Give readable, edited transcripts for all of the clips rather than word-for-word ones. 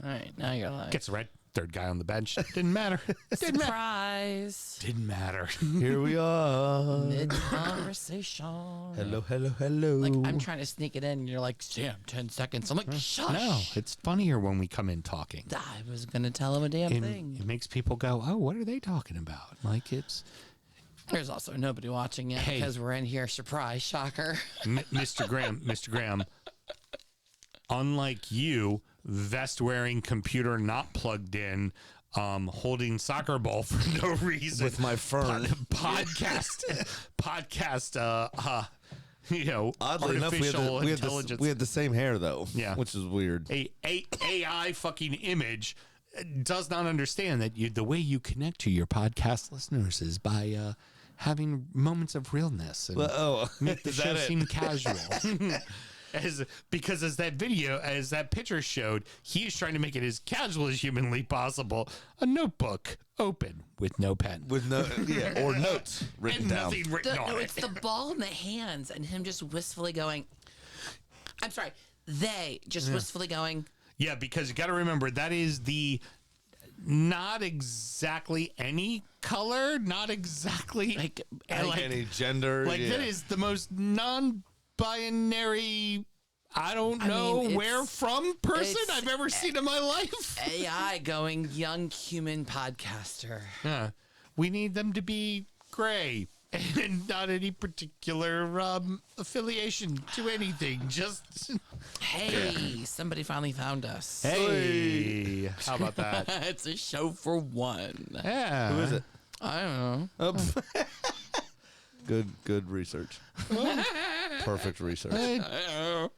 right, now you're like Gets the red. Third guy on the bench. Didn't matter. Didn't matter. surprise. Didn't matter. Here we are. Mid conversation. Hello, hello, hello. Like I'm trying to sneak it in, and you're like, Sam, 10 seconds. I'm like, shush. No, it's funnier when we come in talking. I was gonna tell him a damn thing. It makes people go, oh, what are they talking about? Like it's... There's also nobody watching yet because we're in here. Surprise, shocker. Mr. Graham, unlike you, vest wearing, computer not plugged in, holding soccer ball for no reason With my fern. podcast, Oddly enough, artificial intelligence. we had the same hair though. Yeah. Which is weird. A AI fucking image does not understand that the way you connect to your podcast listeners is by having moments of realness and make the is show that it? seem casual. Because as that picture showed, he is trying to make it as casual as humanly possible. A notebook open with no pen. With no or notes written and down. nothing written on It's it. the ball in the hands and him just wistfully going. I'm sorry. They just wistfully going. Yeah, because you got to remember that is the not exactly any color, not exactly Like any gender. Like that is the most non-binary. I don't know mean, where from person it's I've ever seen in my life. AI going young human podcaster. Yeah, we need them to be gray and not any particular affiliation to anything. Just Hey, somebody finally found us. hey, how about that? It's a show for one. Yeah, Who is it? I don't know. Good research. Perfect research.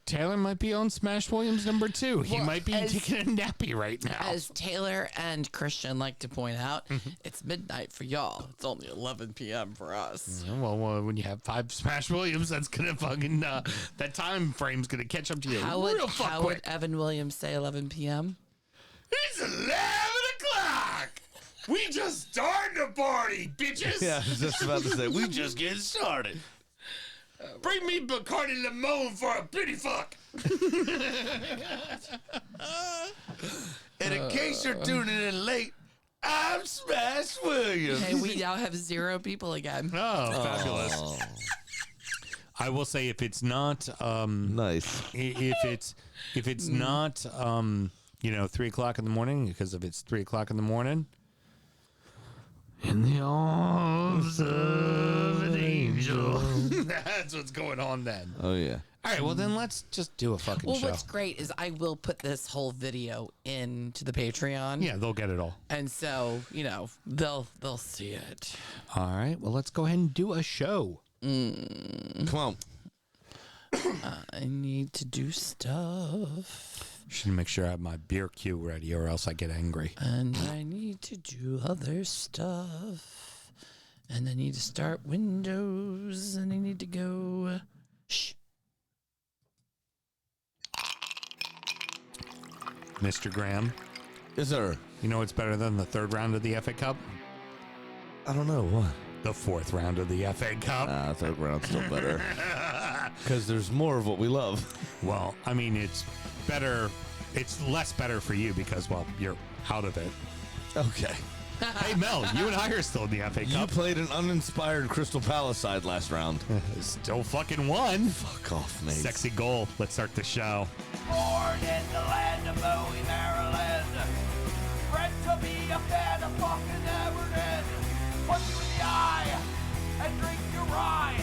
Taylor might be on Smash Williams #2. He Well, might be taking a nappy right now. As Taylor and Christian like to point out, it's midnight for y'all. It's only 11 p.m. for us. Yeah, well, when you have 5 Smash Williams, that's gonna fucking that time frame's gonna catch up to you How real would, fuck how quick. would Evan Williams say 11 p.m.? It's 11 o'clock. We just started the party, bitches. Yeah, I was just about to say we just getting started. Bring me Bacardi Limon for a pity fuck. And in case you're tuning in late, I'm Smash Williams. Hey, we now have 0 people again. Oh, fabulous. I will say if it's not Nice. if it's not 3 o'clock in the morning, because if it's 3 o'clock in the morning, in the arms of an angel. That's what's going on then. Oh yeah. All right, well then let's just do a fucking Well, show. what's great is I will put this whole video into the Patreon. Yeah, they'll get it all. And so, they'll see it. All right, well let's go ahead and do a show. Come on. I need to do stuff. Should make sure I have my beer cue ready, or else I get angry. And I need to do other stuff. And I need to start Windows. And I need to go. Shh. Mr. Graham, Yes, sir. you know what's better than the 3rd round of the FA Cup? I don't know what. The 4th round of the FA Cup. Third round's still better. Because there's more of what we love. Well, I mean, it's better. It's less better for you because, well, you're out of it. Okay. Hey, Mel, you and I are still in the FA You Cup. played an uninspired Crystal Palace side last round. Still fucking won. Fuck off, mate. Sexy goal. Let's start the show. Born in the land of Bowie, Maryland. Bred to be a fan of fucking Everton. Punch you in the eye and drink your rye.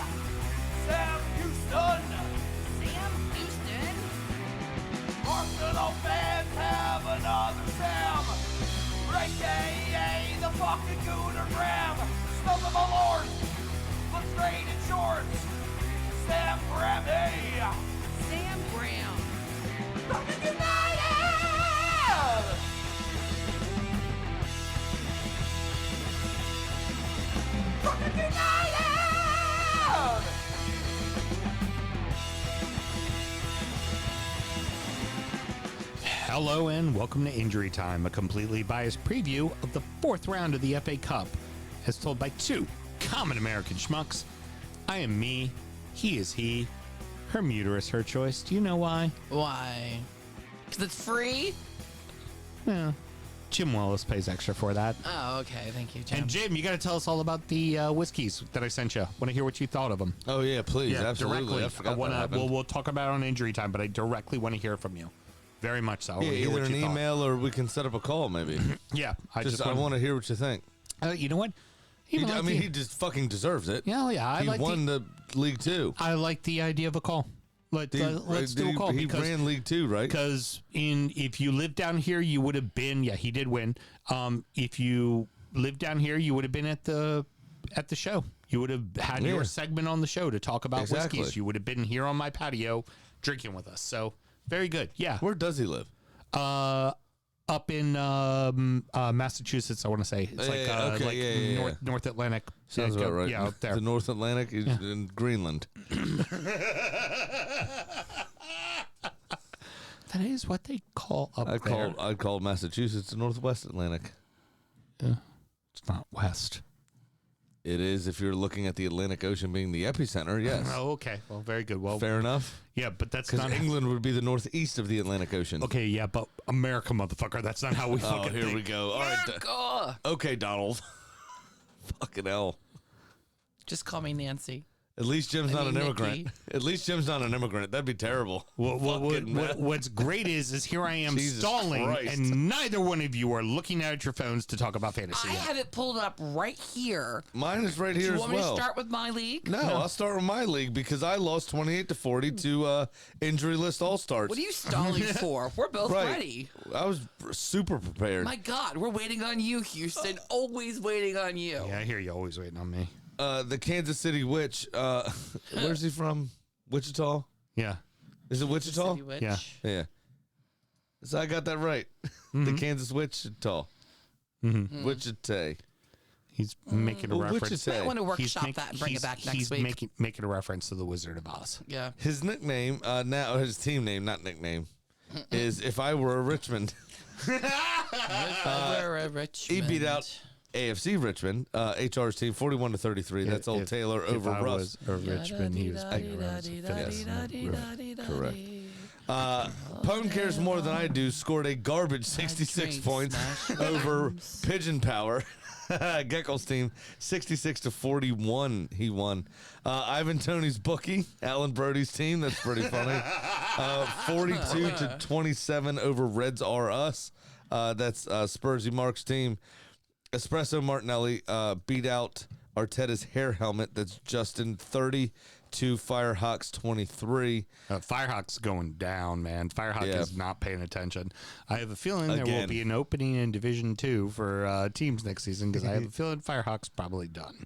Sam Houston. Sam Houston? Arsenal fans have another Sam. AKA the fucking Gooner Graham. Smells of a lord. Looks great in shorts. Sam Graham, hey. Sam Brown. Fucking United! Fucking United! Hello and welcome to Injury Time, a completely biased preview of the 4th round of the FA Cup, as told by 2 common American schmucks. I am me, he is he, her uterus, her choice. Do you know why? Why? Because it's free? Jim Wallace pays extra for that. Oh, okay. Thank you, Jim. And Jim, you got to tell us all about the whiskeys that I sent you. Want to hear what you thought of them? Oh yeah, please, absolutely. directly. I forgot that wanna, happened. we'll talk about it on Injury Time, but I directly want to hear from you. Very much so. I Yeah, wanna hear either what an you thought. email or we can set up a call, maybe. Yeah, I I want to hear what you think. You know what? He Even like the- he just fucking deserves it. yeah. I He like won the League Two. I like the idea of a call. Let's do a call He ran League Two, right? because if you lived down here, you would have been. Yeah, he did win. If you lived down here, you would have been at the show. You would have had Yeah. your segment on the show to talk about Exactly. whiskeys. You would have been here on my patio drinking with us. So very good. Yeah. Where does he live? Up in Massachusetts, I want to say it's like okay, North Atlantic. Sounds about right. Yeah, up there. The North Atlantic is in Greenland. That is what they call up there. I'd call Massachusetts the Northwest Atlantic. It's not west. It is if you're looking at the Atlantic Ocean being the epicenter. Yes. Oh, okay. Well, very good. Well, Fair enough. yeah, but that's Because not England would be the northeast of the Atlantic Ocean. Okay, yeah, but America, motherfucker, that's not how we Oh, fucking here think. we go. All right. America! Okay, Donald. Fucking hell. Just call me Nancy. At least Jim's not an Nikki. immigrant. At least Jim's not an immigrant. That'd be terrible. Fucking man. What's great is here I am Jesus stalling, Christ. and neither one of you are looking at your phones to talk about fantasy. I yet. have it pulled up right here. Mine is right Do here you as want me to well. start with my league? No, I'll start with my league because I lost 28-40 to injury list all stars. What are you stalling for? We're both ready. I was super prepared. My God, we're waiting on you, Houston. Always waiting on you. Yeah, I hear you always waiting on me. The Kansas City Witch. Where's he from? Wichita? Yeah. Is it Wichita? City Witch. Yeah. Yeah. So I got that right. The Kansas Wichita. Wichita. He's making a Oh, reference. Wichita. I want to He's workshop make- that and bring he's- it back he's next week. making a reference to the Wizard of Oz. Yeah. His nickname, now his team name, not nickname, is If I Were a Richmond. We're a Richmond. He beat out AFC Richmond, HR's team, 41-33. That's old Taylor over I Russ. was a Richmond, he was making a reference to Correct. Pone Cares More Than I Do scored a garbage 66 drink, points smash over rhymes. Pigeon Power. Geckel's team, 66-41. He won. Ivan Tony's bookie, Alan Brody's team. That's pretty funny. 42-27 over Reds R Us. That's Spursy Mark's team. Espresso Martinelli beat out Arteta's hair helmet. That's Justin 30 to Firehawks 23. Firehawk's going down, man. Firehawk Yeah. is not paying attention. I have a feeling there will Again. be an opening in Division 2 for teams next season because I have a feeling Firehawk's probably done.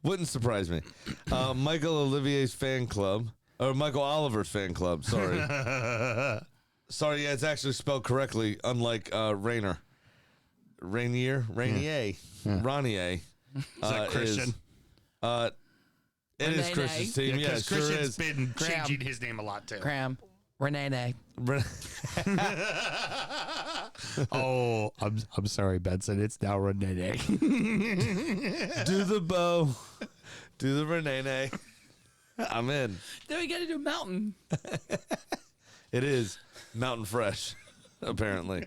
Wouldn't surprise me. Michael Olivier's fan club, or Michael Oliver's fan club. Sorry, sorry. Yeah, it's actually spelled correctly, unlike Rainier, Ranier, Ranier. Is that Christian? It is Renee. Christian's team. Yeah, because sure Christian's is. been Graham. changing his name a lot too. Graham. Renee. Oh, I'm sorry, Benson. It's now Renee. Do the bow. Do the Renee. I'm in. Then we got to do mountain. It is Mountain Fresh, apparently,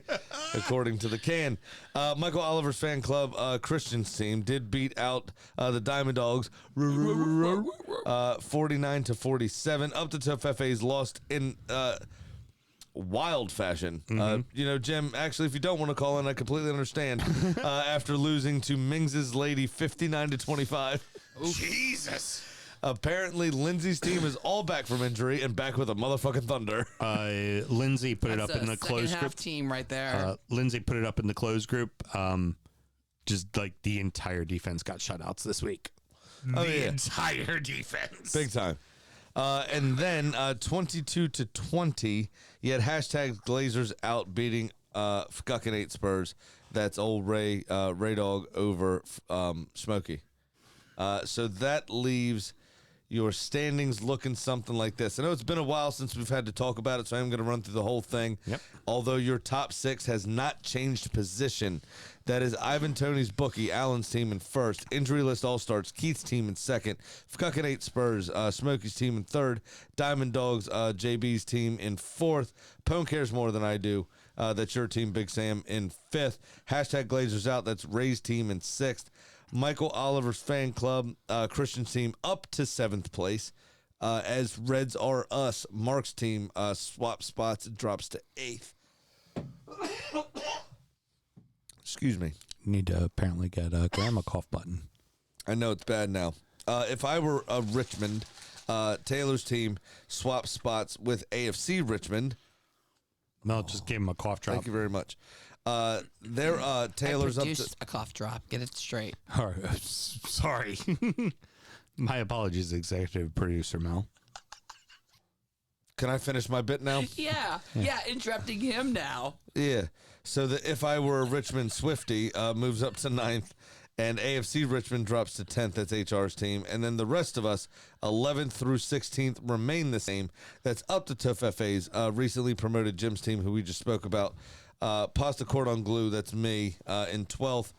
according to the can. Michael Oliver's fan club, Christian's team, did beat out the Diamond Dogs 49-47. Up to Tough FA's lost in wild fashion. Jim, actually, if you don't want to call in, I completely understand. After losing to Mings's Lady 59-25. Jesus. Apparently, Lindsay's team is all back from injury and back with a motherfucking thunder. Lindsay put it That's up in the closed half group. team right there. Lindsay put it up in the closed group. Just like the entire defense got shutouts this week. Oh, The yeah. entire defense. Big time. And then 22-20, you had hashtag Glazers out beating fucking 8 Spurs. That's old Ray Dog over Smokey. So that leaves your standings looking something like this. I know it's been a while since we've had to talk about it, so I'm going to run through the whole thing. Yep. Although your top 6 has not changed position. That is Ivan Tony's bookie, Allen's team in first, Injury List All-Stars, Keith's team in second, fucking 8 Spurs, Smokey's team in third, Diamond Dogs, JB's team in fourth, Pone Cares More Than I Do, That's your team, Big Sam, in 5th. Hashtag Glazers out. That's Ray's team in 6th. Michael Oliver's fan club, Christian's team, up to 7th place. As Reds Are Us, Mark's team swap spots and drops to 8th. Excuse me. Need to apparently get a grandma cough button. I know it's bad now. If I were Richmond, Taylor's team swaps spots with AFC Richmond. Mel just gave him a cough drop. Thank you very much. They're Taylor's I up to. produced a cough drop. Get it straight. All right, sorry. My apologies, executive producer Mel. Can I finish my bit now? Yeah. Interrupting him now. Yeah. So the If I Were a Richmond Swifty moves up to 9th, and AFC Richmond drops to 10th. That's HR's team. And then the rest of us, 11th through 16th, remain the same. That's up to Tough FA's recently promoted Jim's team, who we just spoke about. Pasta Cordon Glue, that's me, in 12th.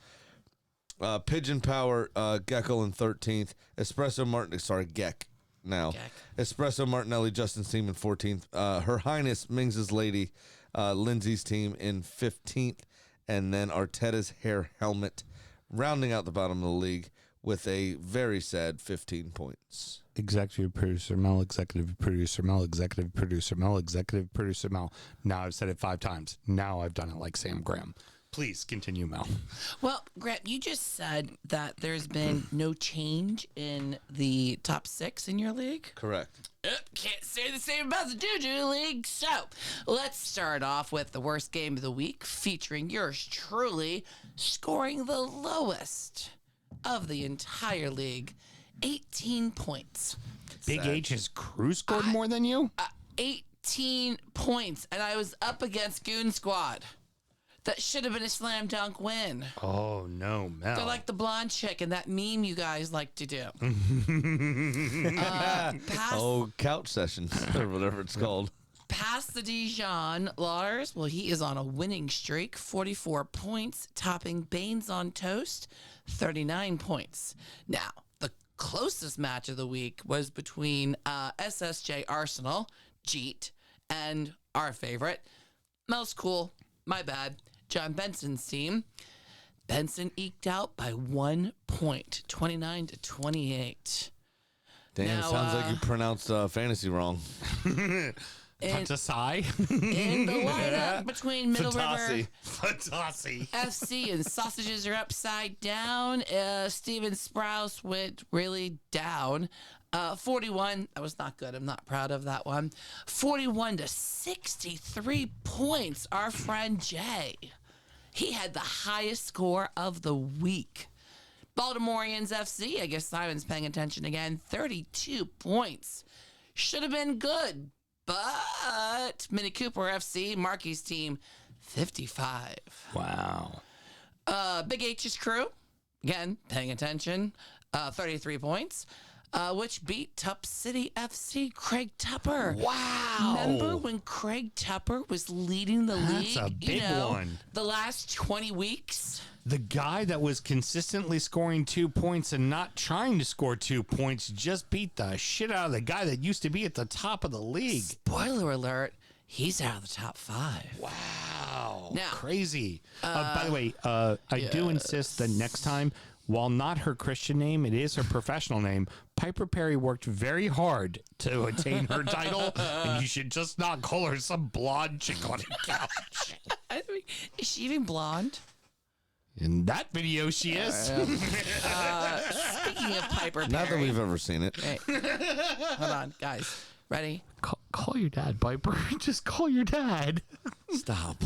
Pigeon Power, Gecko in 13th. Geck now. Geck. Espresso Martinelli, Justin's team in 14th. Her Highness, Mings's Lady, Lindsay's team in 15th. And then Arteta's Hair Helmet, rounding out the bottom of the league with a very sad 15 points. Executive producer Mel, executive producer Mel, executive producer Mel, executive producer Mel. Now I've said it 5 times. Now I've done it like Sam Graham. Please continue, Mel. Well, Grant, you just said that there's been no change in the top 6 in your league. Correct. Can't say the same about the Juju League. So let's start off with the worst game of the week, featuring yours truly scoring the lowest of the entire league, 18 points. Big H's crew scored more than you? 18 points, and I was up against Goon Squad. That should have been a slam dunk win. Oh, no, Mel. They're like the blonde chick in that meme you guys like to do. Couch sessions, or whatever it's called. Past the Dijon, Lars, well, he is on a winning streak, 44 points, topping Baines on Toast, 39 points. Now, the closest match of the week was between SSJ Arsenal, Jeet, and our favorite, Mel's Cool, my bad, John Benson's team. Benson eked out by 1 point, 29 to 28. Damn, Now, sounds like you pronounced fantasy wrong. And Fatasai? in the lineup between Middle River Fatassi. FC and Sausages Are Upside Down, Steven Sprouse went really down. 41, that was not good. I'm not proud of that one. 41 to 63 points. Our friend Jay, he had the highest score of the week. Baltimoreans FC, I guess Simon's paying attention again, 32 points. Should have been good, but Mini Cooper FC, Marky's team, 55. Wow. Big H's crew, again, paying attention, 33 points. Which beat Tup City FC, Craig Tupper. Wow. Remember when Craig Tupper was leading the league? That's a big one. The last 20 weeks? The guy that was consistently scoring 2 points and not trying to score 2 points just beat the shit out of the guy that used to be at the top of the league. Spoiler alert, he's out of the top 5. Wow. Now- Crazy. By the way, I do insist that next time, while not her Christian name, it is her professional name. Piper Perry worked very hard to attain her title, and you should just not call her some blonde chick on a couch. Is she even blonde? In that video, she is. Speaking of Piper Perry. Not that we've ever seen it. Hey, hold on, guys. Ready? Call your dad, Piper. Just call your dad. Stop.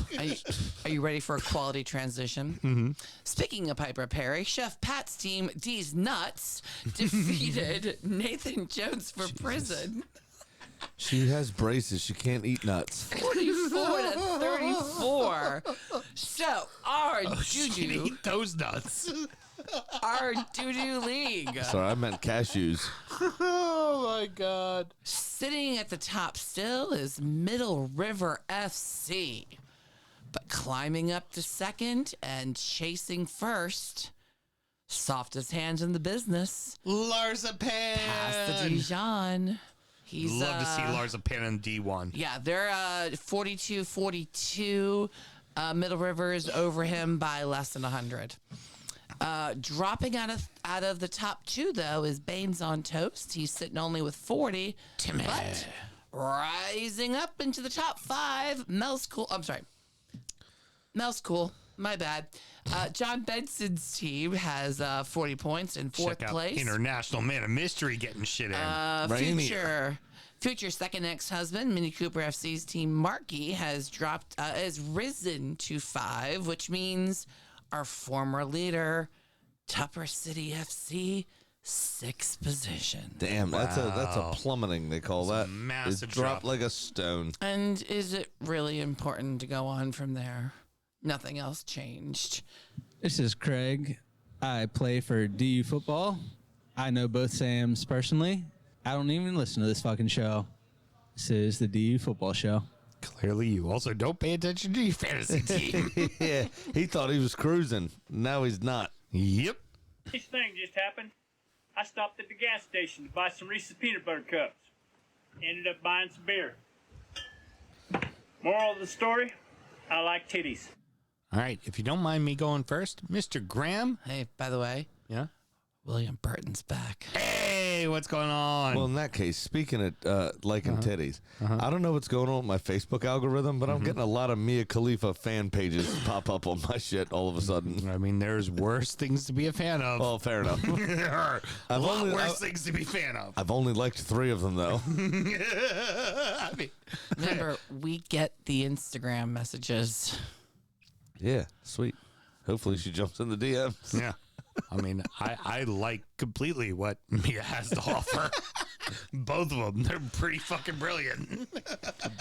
Are you ready for a quality transition? Mm-hmm. Speaking of Piper Perry, Chef Pat's team, D's Nuts, defeated Nathan Jones for prison. She has braces. She can't eat nuts. 44 to 34. So, our Juju, Eat those nuts. our Juju League, Sorry, I meant cashews. Oh, my God. sitting at the top still is Middle River FC. But climbing up to second and chasing first, softest hands in the business, Larzapan. past the Dijon. He's Love to see Lars Panna in D1. Yeah, they're 42-42. Middle River is over him by less than 100. Dropping out of the top 2 though is Baines on Toast. He's sitting only with 40. But rising up into the top 5, Mel's Cool. I'm sorry. Mel's Cool. My bad. John Benson's team has 40 points in 4th Check out place. International Man of Mystery getting shit in. Future second ex-husband, Mini Cooper FC's team Markey has risen to 5, which means our former leader, Tupper City FC, 6th position. Damn, that's a plummeting, they call that. massive It dropped drop. like a stone. And is it really important to go on from there? Nothing else changed. This is Craig. I play for DU football. I know both Sams personally. I don't even listen to this fucking show. This is the DU football show. Clearly, you also don't pay attention to your fantasy team. Yeah, he thought he was cruising. Now he's not. Yep. This thing just happened. I stopped at the gas station to buy some Reese's peanut butter cups. Ended up buying some beer. Moral of the story, I like titties. All right. If you don't mind me going first, Mr. Graham. Hey, by the way, Yeah. William Burton's back. Hey, what's going on? Well, in that case, speaking of liking titties, I don't know what's going on with my Facebook algorithm, but I'm getting a lot of Mia Khalifa fan pages pop up on my shit all of a sudden. I mean, there's worse things to be a fan of. Well, fair enough. There are a I've lot only- worse things to be a fan of. I've only liked 3 of them, though. I mean, Remember, we get the Instagram messages. Yeah, sweet. Hopefully she jumps in the DMs. yeah. I mean, I like completely what Mia has to offer. Both of them. They're pretty fucking brilliant.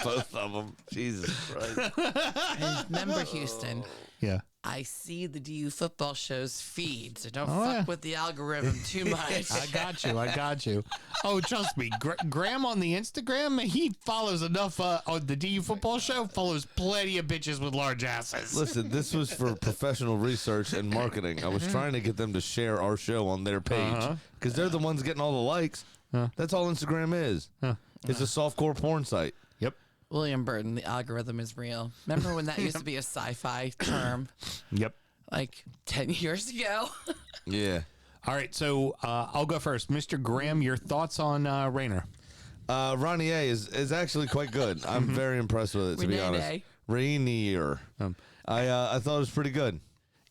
Both of them. Jesus Christ. And remember, Houston, Yeah. I see the DU football show's feed, so don't Oh, fuck yeah. with the algorithm too much. I got you. Oh, trust me. Graham on the Instagram, he follows enough on the DU football show, follows plenty of bitches with large asses. Listen, this was for professional research and marketing. I was trying to get them to share our show on their page because they're the ones getting all the likes. That's all Instagram is. It's a softcore porn site. Yep. William Burton, the algorithm is real. Remember when that used to be a sci-fi term Yep. like 10 years ago? Yeah. All right, so I'll go first. Mr. Graham, your thoughts on Rayner? Ronnie A is actually quite good. I'm very impressed with it, to be Renee honest. A. Rainier. I thought it was pretty good.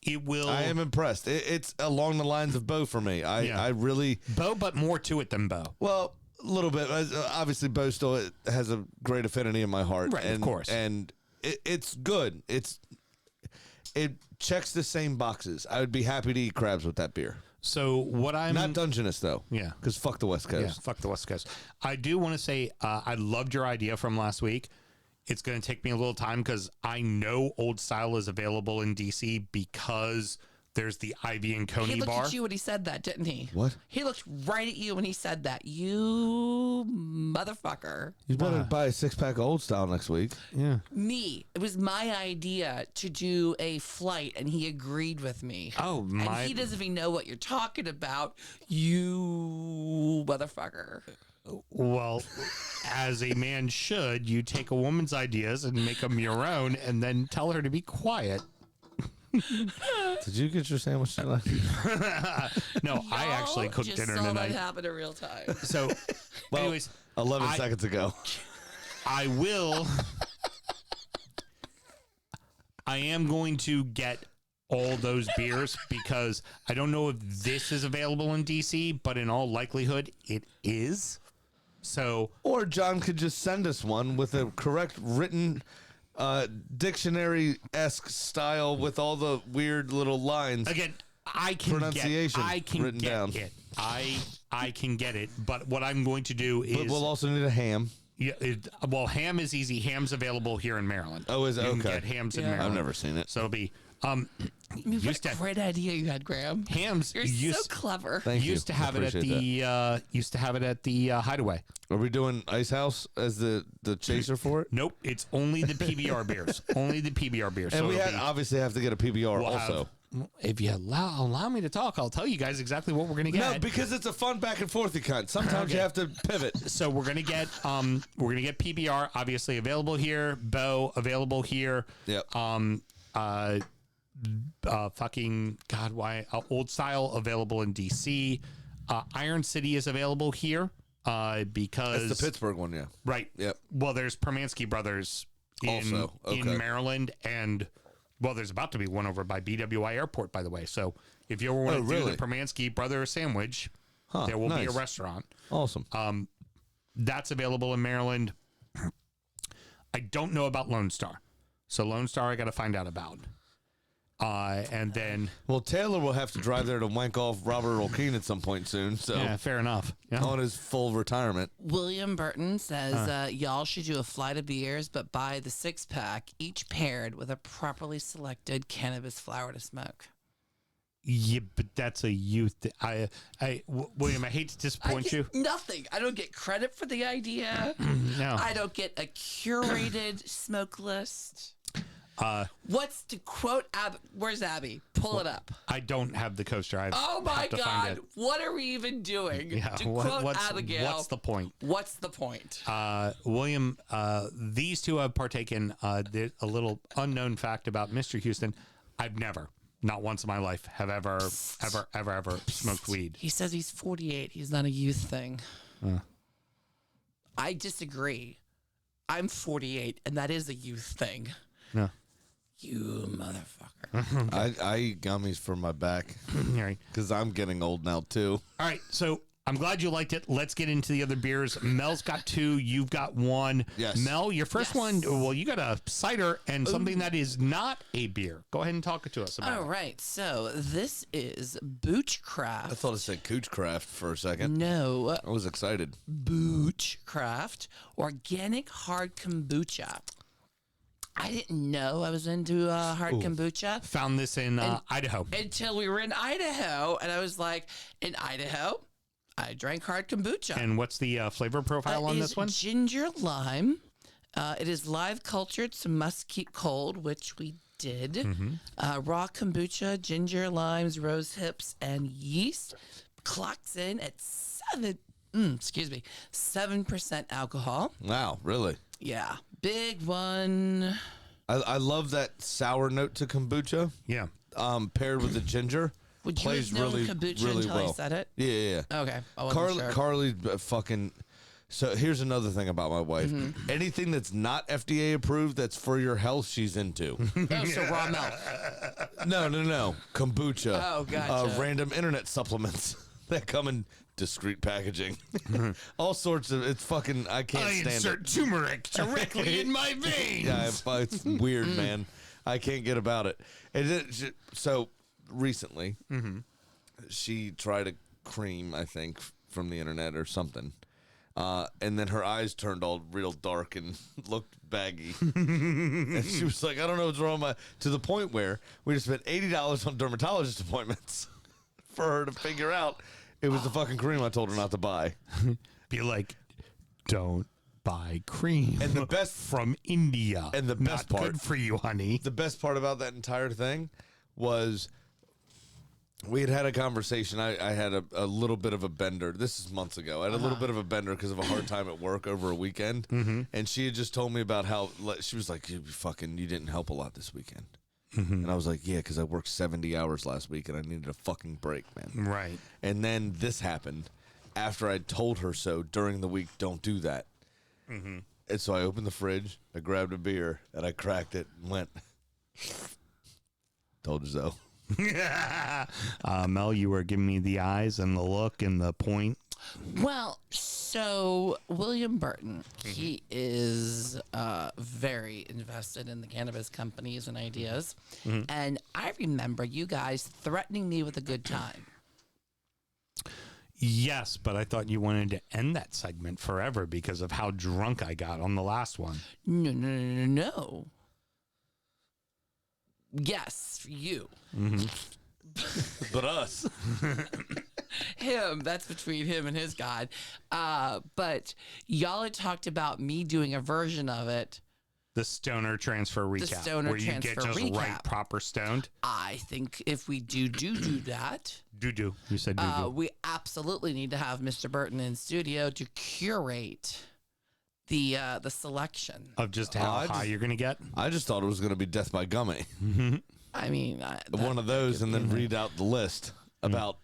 It will. I am impressed. It's along the lines of Bo for me. I really, Bo, but more to it than Bo. well, a little bit. Obviously, Bo still has a great affinity in my heart. Right, of and, course. And it's good. It checks the same boxes. I would be happy to eat crabs with that beer. So what I'm Not Dungeness, though. Yeah. Because fuck the West Coast. Yeah, fuck the West Coast. I do want to say I loved your idea from last week. It's going to take me a little time because I know Old Style is available in DC because there's the Ivy and He Coney looked bar. at you when he said that, didn't he? What? He looked right at you when he said that. You motherfucker. You better buy a 6-pack of Old Style next week. Yeah. Me. It was my idea to do a flight, and he agreed with me. Oh, my. And he doesn't even know what you're talking about. You motherfucker. Well, as a man should, you take a woman's ideas and make them your own and then tell her to be quiet. Did you get your sandwich tonight? No, I actually cooked just dinner saw tonight. that happen in real time. So, Well, anyways, 11 I- seconds ago. I will. I am going to get all those beers because I don't know if this is available in DC, but in all likelihood, it is. So, Or John could just send us one with a correct written dictionary-esque style with all the weird little lines. again, I can Pronunciation get, I can written get down. it. I can get it. But what I'm going to do is, But we'll also need a ham. yeah, well, ham is easy. Ham's available here in Maryland. Oh, is it? You can Okay. get hams in Yeah. Maryland. I've never seen it. So it'll be What used a to great idea you had, Graham. hams. You're used, so clever. Thank you. used to have it at Appreciate the Hideaway. that. Are we doing Ice House as the chaser for it? Nope, it's only the PBR beers. Only the PBR beers. And so we it'll be- obviously have to get a PBR we'll also. if you allow me to talk, I'll tell you guys exactly what we're going to get. No, because it's a fun back and forth, you cunt. Sometimes you have to pivot. So we're gonna get PBR obviously available here, Bo available here. Yep. Fucking God, why Old Style available in DC. Iron City is available here because It's the Pittsburgh one, yeah. right. Yep. Well, there's Permansky Brothers in Maryland, and well, there's about to be one over by BWI Airport, by the way. So if you ever want to do really? the Permansky Brothers sandwich, there will be a restaurant. Awesome. That's available in Maryland. I don't know about Lone Star. So Lone Star I got to find out about. And then... Well, Taylor will have to drive there to wank off Robert Olkeen at some point soon. So Yeah, fair enough. Yeah. on his full retirement. William Burton says y'all should do a flight of beers, but buy the 6-pack, each paired with a properly selected cannabis flower to smoke. Yeah, but that's a youth... William, I hate to disappoint you. Nothing. I don't get credit for the idea. No. I don't get a curated smoke list. What's to quote Abby? Where's Abby? Pull it up. I don't have the coaster. I Oh my have to find God! it. What are we even doing? Yeah, To quote Abigail, what's the point? What's the point? William, these two have partaken. There's a little unknown fact about Mr. Houston. I've never, not once in my life, have ever smoked weed. He says he's 48. He's not a youth thing. I disagree. I'm 48, and that is a youth thing. No. You motherfucker. I eat gummies for my back All right. because I'm getting old now, too. All right, so I'm glad you liked it. Let's get into the other beers. Mel's got 2. You've got 1. Yes. Mel, your first one, well, you got a cider and something that is not a beer. Go ahead and talk to us about All it. right, so this is Boochcraft. I thought it said Coochcraft for a second. No, I was excited. Boochcraft Organic Hard Kombucha. I didn't know I was into hard kombucha Found this in Idaho. until we were in Idaho, and I was like, in Idaho, I drank hard kombucha. And what's the flavor profile on It this is one? ginger lime. It is live cultured, so must keep cold, which we did. Mm-hmm. Raw kombucha, ginger, limes, rose hips, and yeast. Clocks in at 7% alcohol. Wow, really? Yeah, big one. I love that sour note to kombucha. Yeah. Paired with the ginger. Would you plays have known really, kombucha really until well. I said it? Yeah. Okay, I wasn't sure. Carly fucking. So here's another thing about my wife. Mm-hmm. Anything that's not FDA approved that's for your health, she's into. Oh, so raw milk. No. Kombucha. Oh, gotcha. Random internet supplements that come in discreet packaging. All sorts of. It's fucking. I can't stand it. turmeric directly in my veins. Yeah, it's weird, man. I can't get about it. So recently, she tried a cream, I think, from the internet or something. And then her eyes turned all real dark and looked baggy. And she was like, I don't know what's wrong with my... To the point where we just spent $80 on dermatologist appointments for her to figure out it was the fucking cream I told her not to buy. Be like, don't buy cream. And the best... from India. And the best Not part- good for you, honey. The best part about that entire thing was... We had a conversation. I had a little bit of a bender. This is months ago. I had a little bit of a bender because of a hard time at work over a weekend. And she had just told me about how she was like, you didn't help a lot this weekend. And I was like, yeah, because I worked 70 hours last week and I needed a fucking break, man. Right. And then this happened after I told her so during the week, don't do that. And so I opened the fridge, I grabbed a beer, and I cracked it and went, told you so. Mel, you were giving me the eyes and the look and the point. Well, so William Burton, he is very invested in the cannabis companies and ideas. And I remember you guys threatening me with a good time. Yes, but I thought you wanted to end that segment forever because of how drunk I got on the last one. No. Yes, you. But us. Him, that's between him and his God. But y'all had talked about me doing a version of it the stoner transfer recap, stoner where you get transfer just recap. right proper stoned. I think if we do that, Do. You said do. we absolutely need to have Mr. Burton in studio to curate the selection. Of just how I high just- you're going to get. I just thought it was going to be Death by Gummy. I mean, One of those, and then read out the list about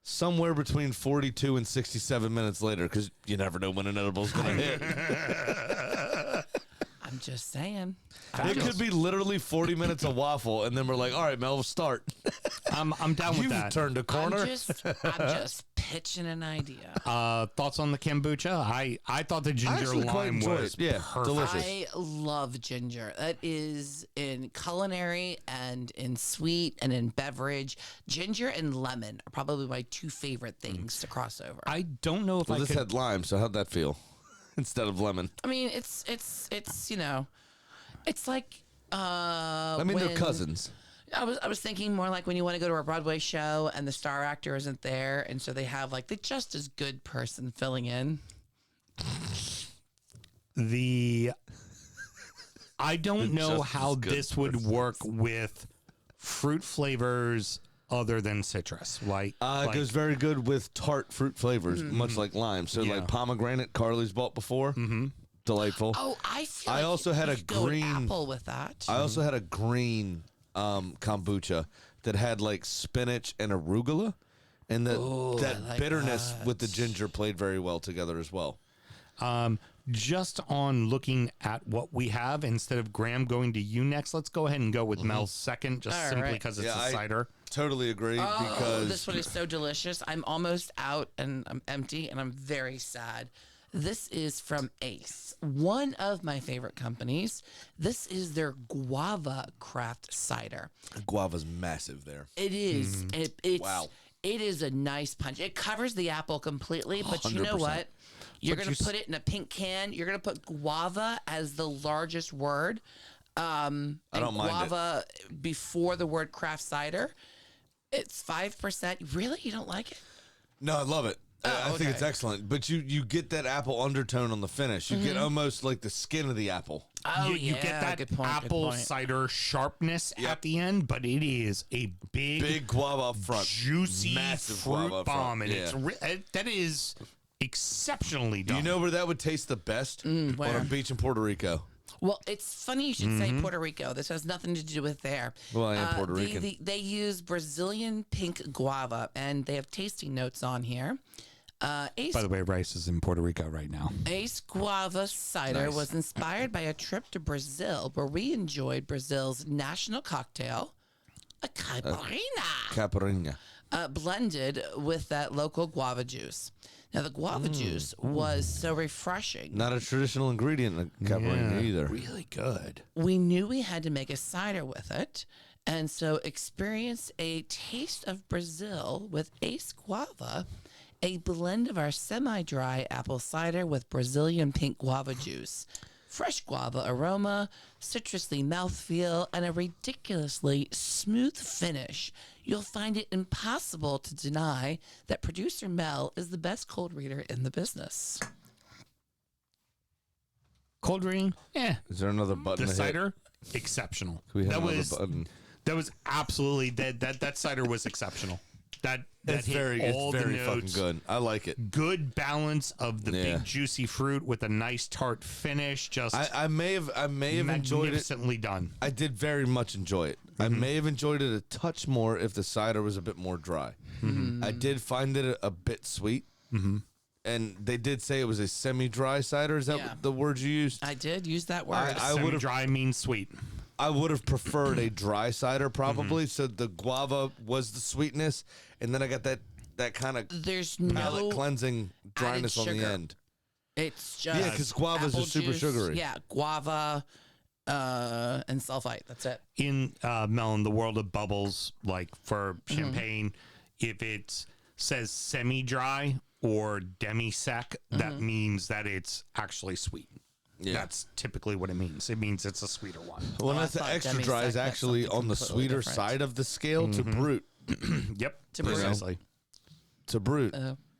somewhere between 42 and 67 minutes later, because you never know when an edible's going to hit. I'm just saying. It could be literally 40 minutes of waffle, and then we're like, all right, Mel, we'll start. I'm down with You've that. turned a corner. I'm just pitching an idea. Thoughts on the kombucha? I thought the ginger actually quite lime enjoy was it. Yeah, perfect. delicious. I love ginger. That is in culinary and in sweet and in beverage. Ginger and lemon are probably my two favorite things to cross over. I don't know if Well, I this could. had lime, so how'd that feel? Instead of lemon. I mean, it's you know, it's like I mean, they're when- cousins. I was thinking more like when you want to go to a Broadway show and the star actor isn't there, and so they have like the just as good person filling in. I don't know Just how as good this would work with fruit flavors other than citrus. Like, It goes very good with tart fruit flavors, much like lime. So, Yeah. like pomegranate, Carly's bought before. Mm-hmm. Delightful. Oh, I feel. I like also had you a could go with green- apple with that. I also had a green kombucha that had like spinach and arugula, and that I like bitterness that. with the ginger played very well together as well. just on looking at what we have, instead of Graham going to you next, let's go ahead and go Mm-hmm. with Mel's second, just All simply right. because it's Yeah, a I- cider. Totally agree Oh, because this one is so delicious. I'm almost out and I'm empty and I'm very sad. This is from Ace, one of my favorite companies. This is their guava craft cider. guava's massive there. It is. It's, Wow. It is a nice punch. It covers the apple completely, but you know 100%. what? You're But going to put it in a pink can. You're going to put guava as the largest word. I And don't mind it. guava before the word craft cider. It's 5%. Really? You don't like it? No, I love it. I think it's okay. excellent. But you get that apple undertone on the finish. You get almost like the skin of the apple. Oh, you get that good point, good apple point. cider sharpness Yep. at the end, but it is a Big guava up front. juicy Massive guava fruit up front. bomb, and Yeah. that is exceptionally done. You know where that would taste the best? On where? a beach in Puerto Rico. Well, it's funny you should say Puerto Rico. This has nothing to do with there. Well, I am Puerto they- Rican. They use Brazilian pink guava, and they have tasting notes on here. Ace, By the way, Rice is in Puerto Rico right now. Ace Guava cider Nice. was inspired by a trip to Brazil, where we enjoyed Brazil's national cocktail, a caipirinha. Caipirinha. Blended with that local guava juice. Now, the guava juice was so refreshing. Not a traditional ingredient in caipirinha either. Really good. We knew we had to make a cider with it. And so experience a taste of Brazil with Ace Guava, a blend of our semi-dry apple cider with Brazilian pink guava juice. Fresh guava aroma, citrusy mouthfeel, and a ridiculously smooth finish. You'll find it impossible to deny that producer Mel is the best cold reader in the business. Cold ring, Is there another button the to hit? cider, exceptional. Can we hit That another was button? that was absolutely that cider was exceptional. That It's hit very, all it's very the fucking notes. good. I like it. Good balance of the Yeah. big juicy fruit with a nice tart finish. Just I may have enjoyed it. magnificently done. I did very much enjoy it. I may have enjoyed it a touch more if the cider was a bit more dry. I did find it a bit sweet. And they did say it was a semi-dry cider. Is that Yeah. the word you used? I did use that word. I would've- Dry means sweet. I would have preferred a dry cider probably. So the guava was the sweetness, and then I got that kind of There's palate no cleansing dryness on the sugar. end. It's just Yeah, 'cause guavas are apple super juice, sugary. Yeah, guava and sulfite. That's it. In Melon, the world of bubbles, like for champagne, if it says semi-dry or demi-sec, that means that it's actually sweet. Yeah. That's typically what it means. It means it's a sweeter one. Well, I that's the thought extra demi-sec dry is meant actually something on the completely sweeter different. side of the scale to brute. Yep, To brute. precisely. To brute.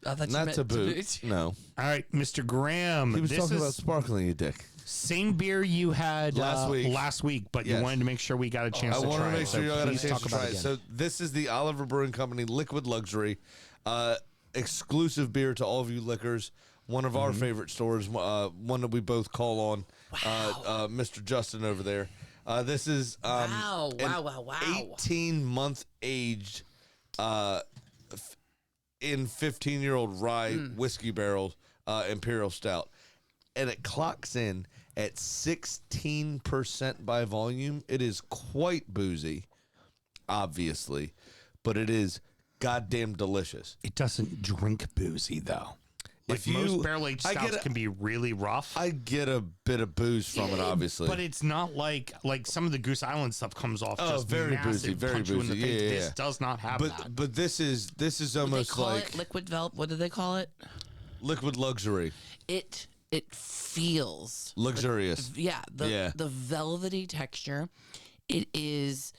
I thought you Not meant to boot. No. All right, Mr. Graham. He was this talking is about sparkling, you dick. same beer you had Last week. but Yes. you wanted to make sure we got a chance I to want try to make it. sure So y'all got a please chance talk to about try it it. again. So this is the Oliver Brewing Company Liquid Luxury, exclusive beer to all of you liquors. One of our favorite stores, one that we both call on, Mr. Justin over there. This is Wow. 18-month aged in 15-year-old rye whiskey barrels Imperial Stout. And it clocks in at 16% by volume. It is quite boozy, obviously, but it is goddamn delicious. It doesn't drink boozy though. Like If you- most barrel aged I get stouts it. can be really rough. I get a bit of booze from it, obviously. But it's not like some of the Goose Island stuff comes off Oh, just very massive, boozy, very punch you in the boozy. face. Yeah, This yeah. does not have that. But this is What do they almost call like it? Liquid velvet. What do they call it? liquid luxury, It feels luxurious. yeah the velvety texture. It is.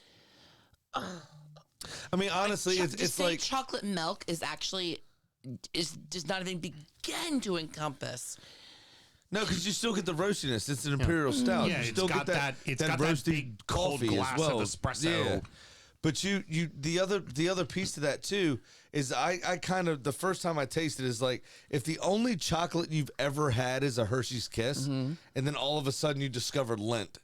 I mean, honestly, to it's say like chocolate milk is actually does not even begin to encompass. no, because you still get the roastiness. It's an imperial stout. Yeah, you it's still got get that- it's that got that roasty big cold coffee glass as well. of espresso. Yeah. But you the other piece to that too is I kind of the first time I tasted it is like if the only chocolate you've ever had is a Hershey's Kiss, and then all of a sudden you discovered Lindt.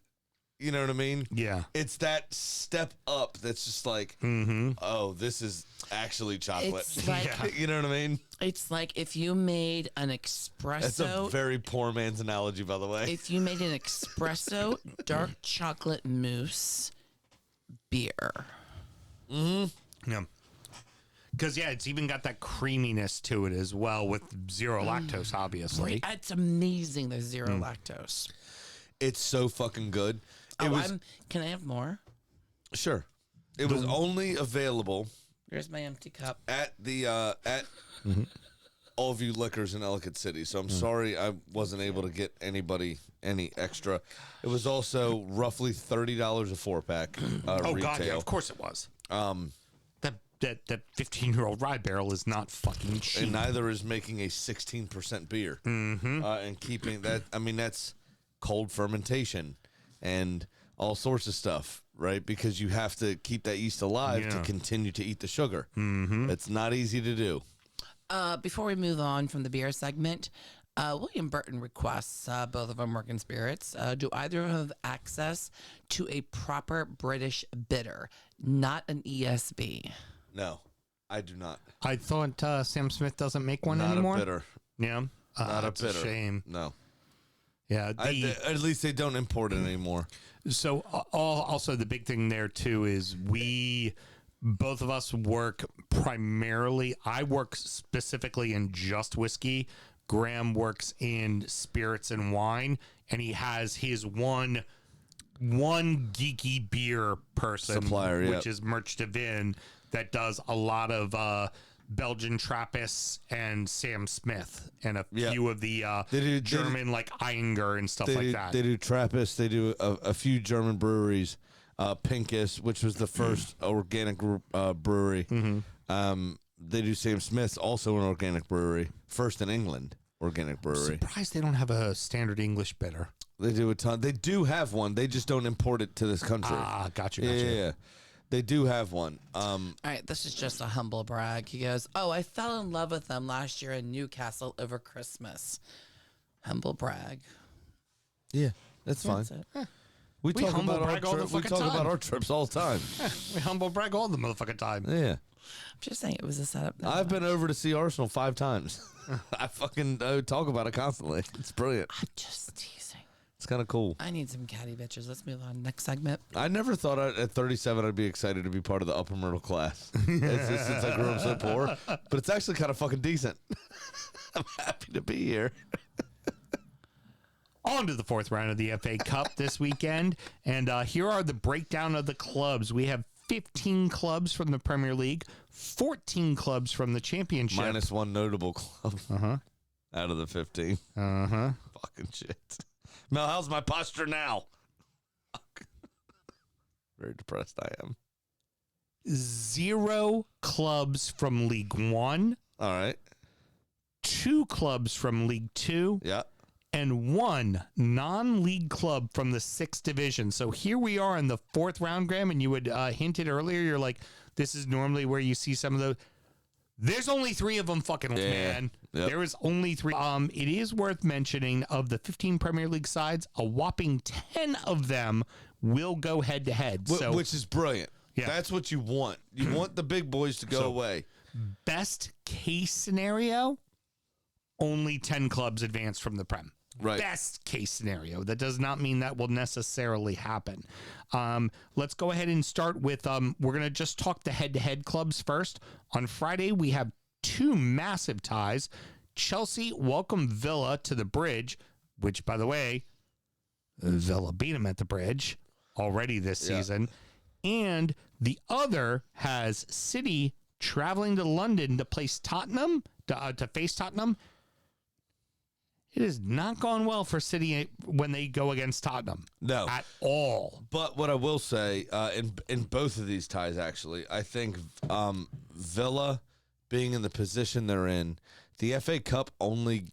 You know what I mean? Yeah. It's that step up that's just like, oh, this is actually chocolate. It's like You know what I mean? it's like if you made an That's a espresso. very poor man's analogy, by the way. If you made an espresso dark chocolate mousse beer. Yeah. Because, it's even got that creaminess to it as well with zero lactose, obviously. It's amazing. There's zero lactose. It's so fucking good. It was Can I have more? sure. It was only available Here's my empty cup. at the at All View Liquors in Ellicott City. So I'm sorry I wasn't able to get anybody any extra. It was also roughly $30 a 4-pack Oh, retail. God, yeah, of course it was. That 15-year-old rye barrel is not fucking cheap. And neither is making a 16% beer. And keeping that, I mean, that's cold fermentation and all sorts of stuff, right? Because you have to keep that yeast alive to Yeah. continue to eat the sugar. It's not easy to do. Before we move on from the beer segment, William Burton requests both of them Working Spirits. Do either have access to a proper British bitter, not an ESB? No, I do not. I thought Sam Smith doesn't make one Not anymore. a bitter. Yeah. Not a It's bitter. shame. No. Yeah. At least they don't import it anymore. So also the big thing there too is both of us work primarily. I work specifically in just whiskey. Graham works in spirits and wine, and he has his one geeky beer person Supplier, which yep. is Merch de Vin, that does a lot of Belgian Trappist and Sam Smith and a Yeah. few of the They do- German like Einger and stuff They like do, that. They do Trappist. They do a few German breweries. Pinkus, which was the first organic brewery. They do Sam Smith's, also an organic brewery. First in England, organic brewery. Surprised they don't have a standard English bitter. They do a ton. They do have one. They just don't import it to this country. Ah, gotcha. Yeah. They do have one. All right, this is just a humble brag. He goes, "Oh, I fell in love with them last year in Newcastle over Christmas." Humble brag. Yeah, that's fine. That's it. We talk humble about our brag all the trips. We fucking talk about time. our trips all the time. We humble brag all the motherfucking time. Yeah, I'm just saying it was a setup. I've been over to see Arsenal 5 times. I fucking talk about it constantly. It's brilliant. I'm just teasing. It's kind of cool. I need some catty bitches. Let's move on. Next segment. I never thought at 37 I'd be excited to be part of the upper middle class. It's just since I grew up so poor, but it's actually kind of fucking decent. I'm happy to be here. On to the fourth round of the FA Cup this weekend. And here are the breakdown of the clubs. We have 15 clubs from the Premier League, 14 clubs from the Championship. Minus one notable club out of the 15. Uh-huh. Fucking shit. Mel, how's my posture now? Very depressed I am. 0 clubs from League One. All right. 2 clubs from League 2 Yeah. and 1 non-league club from the 6th division. So here we are in the 4th round, Graham, and you had hinted earlier, you're like, this is normally where you see some of those. There's only 3 of them, fucking man. Yep. There is only 3. It is worth mentioning, of the 15 Premier League sides, a whopping 10 of them will go head-to-head. So Which is brilliant. Yeah. That's what you want. You want the big boys to go away. best case scenario, only 10 clubs advance from the Prem. Right. Best case scenario. That does not mean that will necessarily happen. Let's go ahead and start with, we're going to just talk the head-to-head clubs first. On Friday, we have 2 massive ties. Chelsea welcome Villa to the Bridge, which, by the way, Villa beat them at the Bridge already this season. And the other has City traveling to London to place Tottenham, to face Tottenham. It has not gone well for City when they go against Tottenham. No. At all. But what I will say, in both of these ties, actually, I think Villa being in the position they're in, the FA Cup only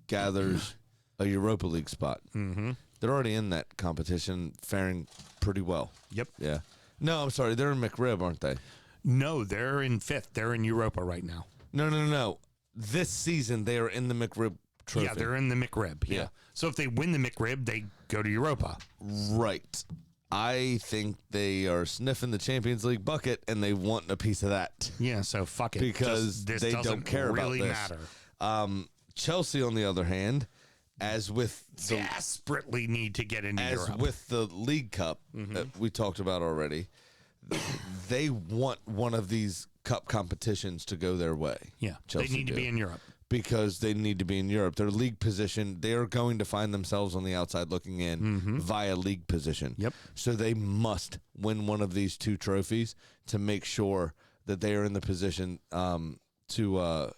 gathers a Europa League spot. Mm-hmm. They're already in that competition, faring pretty well. Yep. Yeah. No, I'm sorry. They're in McRib, aren't they? No, they're in 5th. They're in Europa right now. No. This season, they are in the McRib trophy. Yeah, they're in the McRib. Yeah. So if they win the McRib, they go to Europa. Right. I think they are sniffing the Champions League bucket, and they want a piece of that. Yeah, so fuck it. Because this they doesn't don't care really about this. matter. Chelsea, on the other hand, as with the Desperately need to get into Europe. with the League Cup that we talked about already, they want one of these cup competitions to go their way. Yeah, Chelsea they need to do. be in Europe. Because they need to be in Europe. Their league position, they are going to find themselves on the outside looking in via league position. Yep. So they must win one of these 2 trophies to make sure that they are in the position to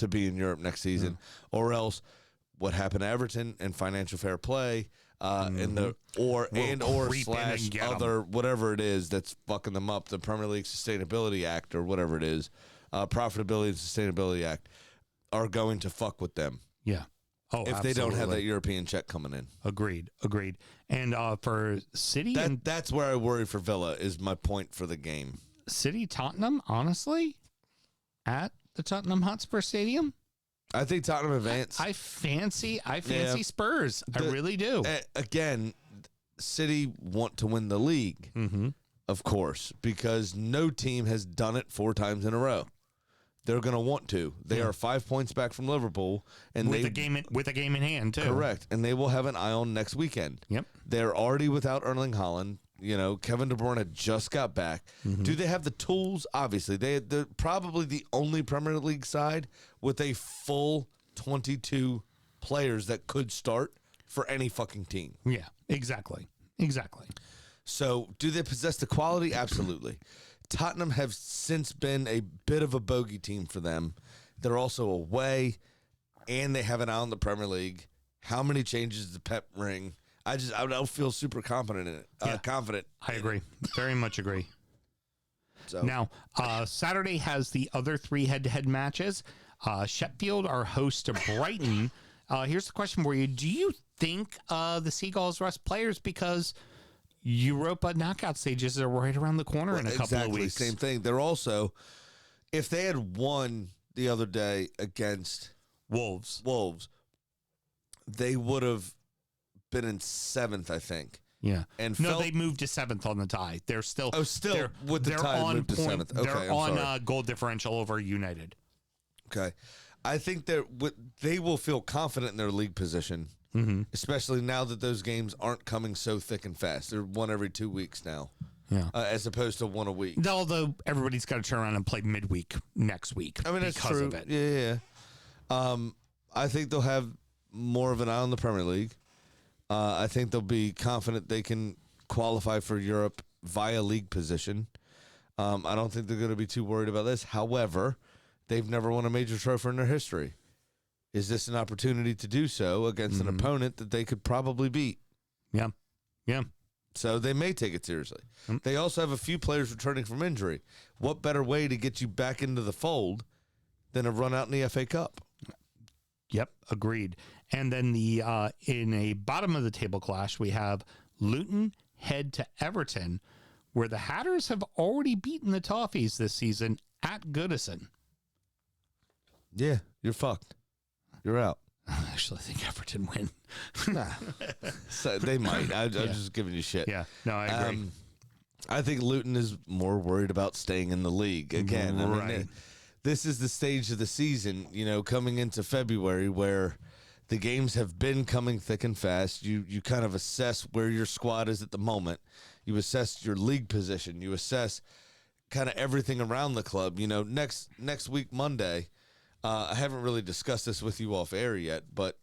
be in Europe next season. Or else what happened to Everton and financial fair play and the or We'll and or creep in slash and get 'em. other whatever it is that's fucking them up, the Premier League Sustainability Act or whatever it is, Profitability and Sustainability Act, are going to fuck with them Yeah. Oh, if they don't have that absolutely. European check coming in. Agreed. And for City and That's where I worry for Villa is my point for the game. City Tottenham, honestly, at the Tottenham Hotspur Stadium, I think Tottenham advance. I fancy Yeah. Spurs. I really do. Again, City want to win the league, of course, because no team has done it 4 times in a row. They're going to want to. They are 5 points back from Liverpool, and with a game in hand too. correct, and they will have an eye on next weekend. Yep. They're already without Erling Haaland. You know, Kevin De Bruyne just got back. Do they have the tools? Obviously, they're probably the only Premier League side with a full 22 players that could start for any fucking team. Yeah. Exactly. So, do they possess the quality? Absolutely. Tottenham have since been a bit of a bogey team for them. They're also away, and they have an eye on the Premier League. How many changes does Pep ring? I don't feel super confident in it. Confident. I agree. Very much agree. So Now, Saturday has the other 3 head-to-head matches. Sheffield are host to Brighton. Here's the question for you. Do you think the Seagulls rest players because Europa knockout stages are right around the corner in a couple of weeks? Same thing. They're also, if they had won the other day against Wolves. they would have been in 7th, I think. Yeah. And no, they moved to 7th on the tie. They're still still with the tie moved to 7th. Okay, they're I'm on sorry. goal differential over United. Okay. I think they will feel confident in their league position, especially now that those games aren't coming so thick and fast. They're one every 2 weeks now, as opposed to one a week. Although everybody's got to turn around and play midweek next week. I mean, that's because true. of it. Yeah. I think they'll have more of an eye on the Premier League. I think they'll be confident they can qualify for Europe via league position. I don't think they're going to be too worried about this. However, they've never won a major trophy in their history. Is this an opportunity to do so against an opponent that they could probably beat? Yeah. So they may take it seriously. They also have a few players returning from injury. What better way to get you back into the fold than a run out in the FA Cup? Yep, agreed. And then the in a bottom of the table clash, we have Luton head to Everton, where the Hatters have already beaten the Toffees this season at Goodison. Yeah, you're fucked. You're out. Actually, I think Everton win. So they might. I'm just giving you shit. Yeah, no, I agree. I think Luton is more worried about staying in the league again. I mean, Right. this is the stage of the season, coming into February where the games have been coming thick and fast. You kind of assess where your squad is at the moment. You assess your league position. You assess kind of everything around the club. Next week, Monday, I haven't really discussed this with you off air yet, but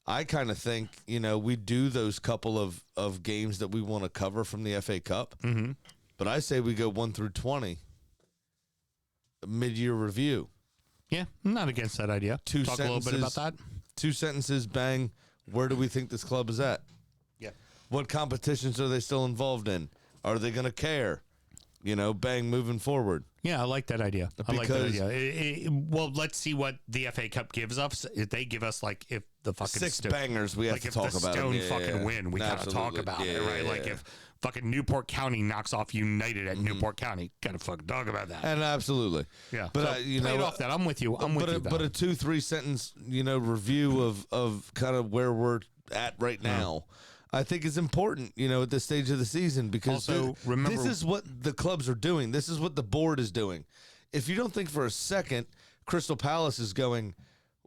I kind of think, we do those couple of games that we want to cover from the FA Cup. Mm-hmm. But I say we go 1 through 20, mid-year review. Yeah, I'm not against that idea. Talk a little bit about that. 2 sentences, bang. Where do we think this club is at? Yeah. What competitions are they still involved in? Are they going to care? Bang, moving forward. Yeah, I like that idea. Because- Well, let's see what the FA Cup gives us. If they give us, like, if the fucking 6 bangers we have like to if talk the about. Stone Yeah, fucking yeah. win, we gotta talk Absolutely. about it, Yeah, right? yeah, Like yeah. if fucking Newport County knocks off United at Newport County, gotta fucking talk about that. And absolutely. Yeah, But so you play it know off that. I'm with you. I'm with you. But a 2-3 sentence, review of kind of where we're at right now, I think is important, at this stage of the season, because Also, remember- this is what the clubs are doing. This is what the board is doing. If you don't think for a second Crystal Palace is going,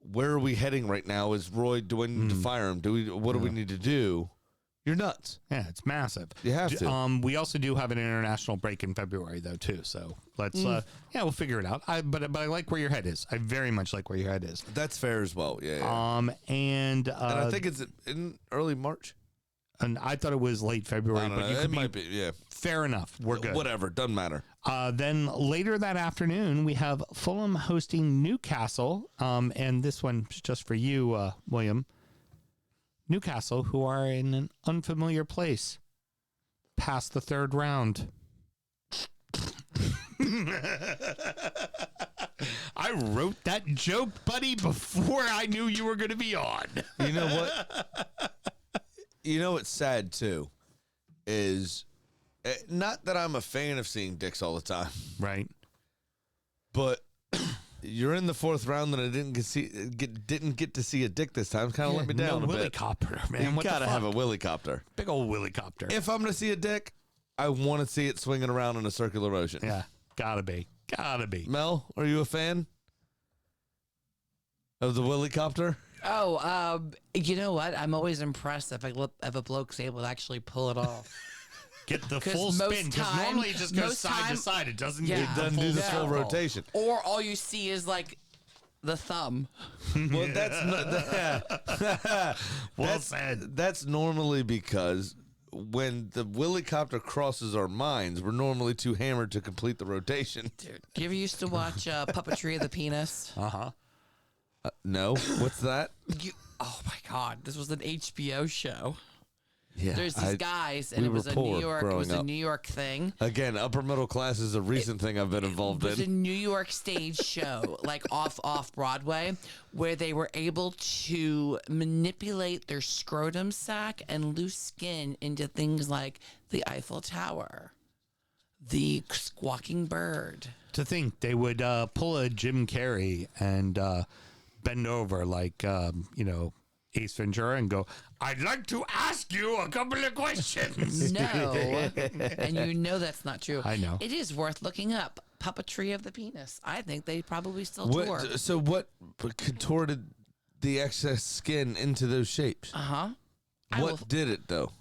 where are we heading right now? Is Roy, do I need to fire him? What do we need to do? You're nuts. Yeah, it's massive. You have to. We also do have an international break in February, though, too. So let's, we'll figure it out. But I like where your head is. I very much like where your head is. That's fair as well. Yeah. And I think it's in early March. and I thought it was late February, I don't but know. you It could might be be. Yeah. fair enough. We're good. Whatever. Doesn't matter. Then later that afternoon, we have Fulham hosting Newcastle. And this one's just for you, William. Newcastle, who are in an unfamiliar place, past the third round. I wrote that joke, buddy, before I knew you were going to be on. You know what? What's sad too is not that I'm a fan of seeing dicks all the time, Right. but you're in the 4th round and I didn't get to see a dick this time. Kind of let me down a Willy bit. copter, man. You What the gotta have a fuck? willy copter. Big old willy copter. If I'm gonna see a dick, I want to see it swinging around in a circular motion. Yeah, gotta be. Mel, are you a fan of the willy copter? Oh, you know what? I'm always impressed if a bloke's able to actually pull it off. Get the 'Cause full most spin, because time- normally it just goes most side time- to side. It doesn't Yeah. get It doesn't do the full circle. rotation. Or all you see is like the thumb. Well, that's not. Well said. That's normally because when the willy-copter crosses our minds, we're normally too hammered to complete the rotation. Dude, you ever used to watch Puppetry of the Penis? Uh-huh. No? What's that? Oh my God, this was an HBO show. Yeah. There's these guys, and we it was were a poor New York. It growing was a up. New York thing. Again, upper middle class is a recent thing I've been involved It was a in. New York stage show, like off Broadway, where they were able to manipulate their scrotum sac and loose skin into things like the Eiffel Tower, the squawking bird. To think they would pull a Jim Carrey and bend over like, Ace Ventura and go, I'd like to ask you a couple of questions. No, and you know that's not true. I know. It is worth looking up. Puppetry of the Penis. I think they probably still tour. So what contorted the excess skin into those shapes? What did it, though?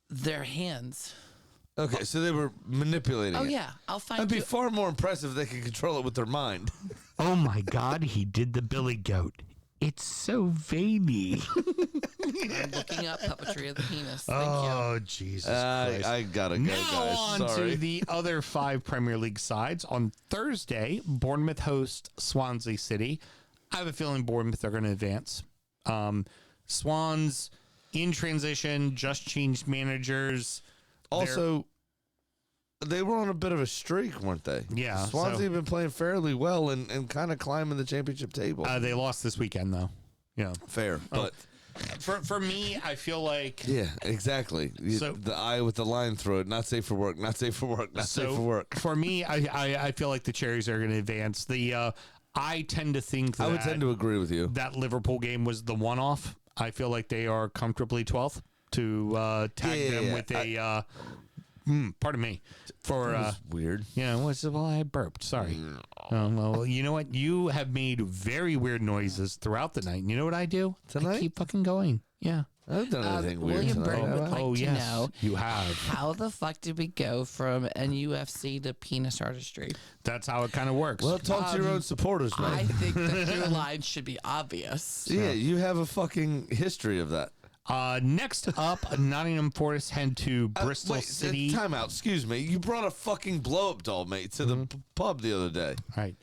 Their hands. Okay, so they were manipulating Oh it. yeah, I'll find That'd be you. far more impressive if they could control it with their mind. Oh my God, he did the Billy Goat. It's so veiny. I'm looking up Puppetry of the Penis. Thank you. Oh, Jesus Christ. I gotta go, Now guys. on Sorry. to the other 5 Premier League sides. On Thursday, Bournemouth host Swansea City. I have a feeling Bournemouth are going to advance. Swans in transition, just changed managers. Also, they were on a bit of a streak, weren't they? Yeah, Swansea so- have been playing fairly well and kind of climbing the championship table. They lost this weekend, though. Yeah. Fair, but For me, I feel like yeah, exactly. So- The eye with the line through it. Not safe for work. Not safe for work. Not safe for work. For me, I feel like the Cherries are going to advance. I tend to think that I would tend to agree with you. that Liverpool game was the one-off. I feel like they are comfortably 12th to tag them with a. Pardon me for Weird. yeah. Well, I burped. Sorry. Well, you know what? You have made very weird noises throughout the night. And you know what I do? Tonight? I keep fucking going. Yeah. I haven't done anything weird William tonight. Burton have would I? like Oh to yes, know you have. how the fuck did we go from NFC to penis artistry? That's how it kind of works. Well, talk to your own supporters, man. I think the through line should be obvious. Yeah, you have a fucking history of that. Next up, Nottingham Forest head to Bristol Wait, City. time out. Excuse me. You brought a fucking blow-up doll, mate, to the pub the other day. All right.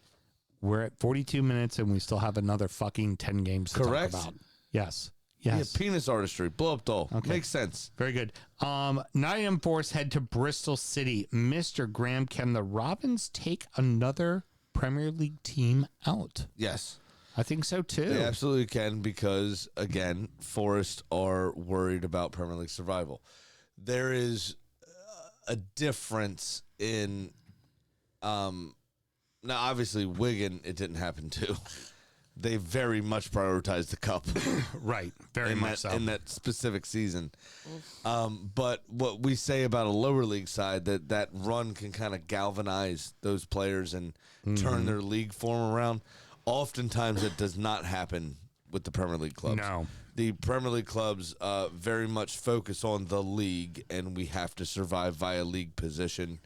We're at 42 minutes and we still have another fucking 10 games to Correct? talk about. Yes. Yeah, Yes. penis artistry, blow-up doll. Okay. Makes sense. Very good. Nottingham Forest head to Bristol City. Mr. Graham, can the Robins take another Premier League team out? Yes. I think so too. They absolutely can because, again, Forest are worried about Premier League survival. There is a difference in, now obviously Wigan, it didn't happen to. They very much prioritized the cup Right. Very in much that, so. in that specific season. But what we say about a lower league side, that run can kind of galvanize those players and turn their league form around. Oftentimes, it does not happen with the Premier League clubs. No. The Premier League clubs very much focus on the league, and we have to survive via league position.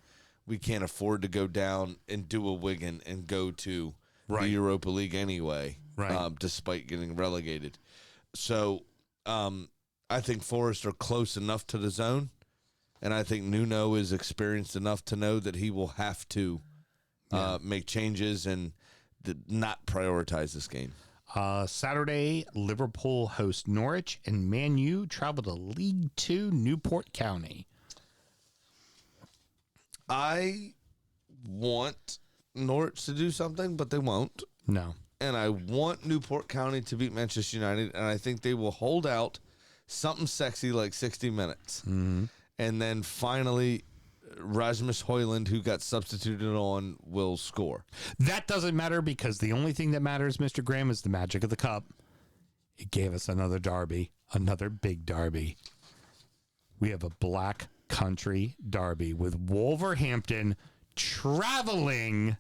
We can't afford to go down and do a Wigan and go to the Europa League anyway, Right. despite getting relegated. So I think Forest are close enough to the zone, and I think Nuno is experienced enough to know that he will have to make changes and not prioritize this game. Saturday, Liverpool host Norwich and Man U travel to League Two, Newport County. I want Norwich to do something, but they won't. No. And I want Newport County to beat Manchester United, and I think they will hold out something sexy like 60 minutes. Mm-hmm. And then finally, Rasmus Højlund, who got substituted on, will score. That doesn't matter because the only thing that matters, Mr. Graham, is the magic of the cup. It gave us another derby, another big derby. We have a black country derby with Wolverhampton traveling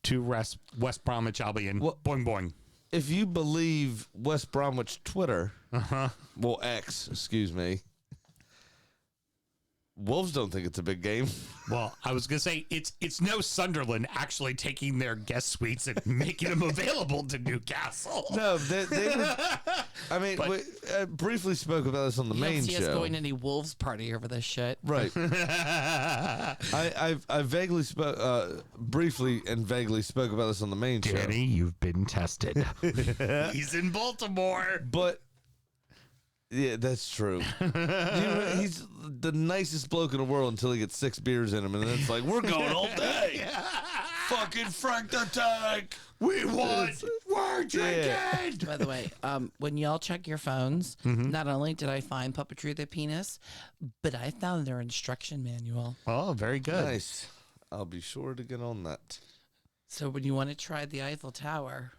to West Bromwich Albion. Well- Boing, boing. If you believe West Bromwich Twitter, well, X, excuse me, Wolves don't think it's a big game. Well, I was going to say, it's no Sunderland actually taking their guest suites and making them available to Newcastle. No, they were, I mean, I briefly spoke about this on the You main don't see us show. going to any Wolves party over this shit. Right. I vaguely spoke, briefly and vaguely spoke about this on the main show. Danny, you've been tested. He's in Baltimore. But yeah, that's true. He's the nicest bloke in the world until he gets 6 beers in him, and then it's like, we're going all day. Fucking Frank the Tank. We won. We're drinking. By the way, when y'all check your phones, not only did I find Puppetry of the Penis, but I found their instruction manual. Oh, very good. Nice. I'll be sure to get on that. So when you want to try the Eiffel Tower,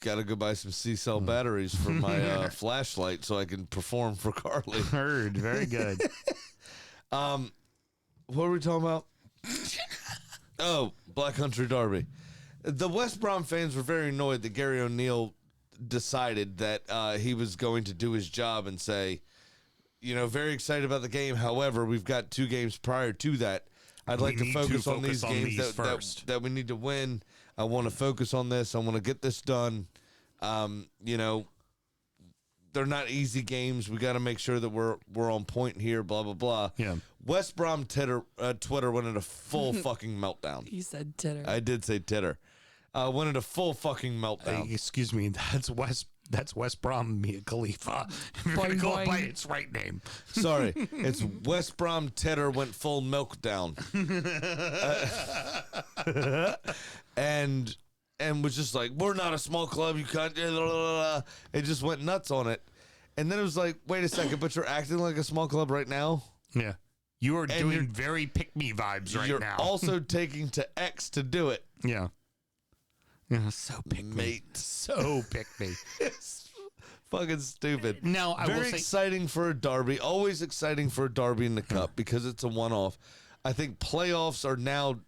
Got to go buy some C-cell batteries for my flashlight so I can perform for Carly. Heard. Very good. What were we talking about? Oh, Black Country Derby. The West Brom fans were very annoyed that Gary O'Neill decided that he was going to do his job and say, you know, very excited about the game. However, we've got 2 games prior to that. I'd like to focus on these games that we need to win. I want to focus on this. I want to get this done. You know, they're not easy games. We got to make sure that we're on point here, blah, blah, blah. Yeah. West Brom Twitter went into full fucking meltdown. you said titter. I did say titter. Went into full fucking meltdown. Excuse me. That's West That's West Brom Mia Khalifa. If you're going to Boing, go by boing. its right name. Sorry, it's West Brom Tedder went full milk down, and was just like, we're not a small club. You can't. It just went nuts on it, and then it was like, wait a second, but you're acting like a small club right now. Yeah. You are you're- doing very pick-me vibes right you're now. also taking to X to do it, yeah. Yeah, so pick-me. mate. So pick-me. It's fucking stupid. Now, I will Very say... exciting for a derby. Always exciting for a derby in the cup because it's a one-off. I think playoffs are now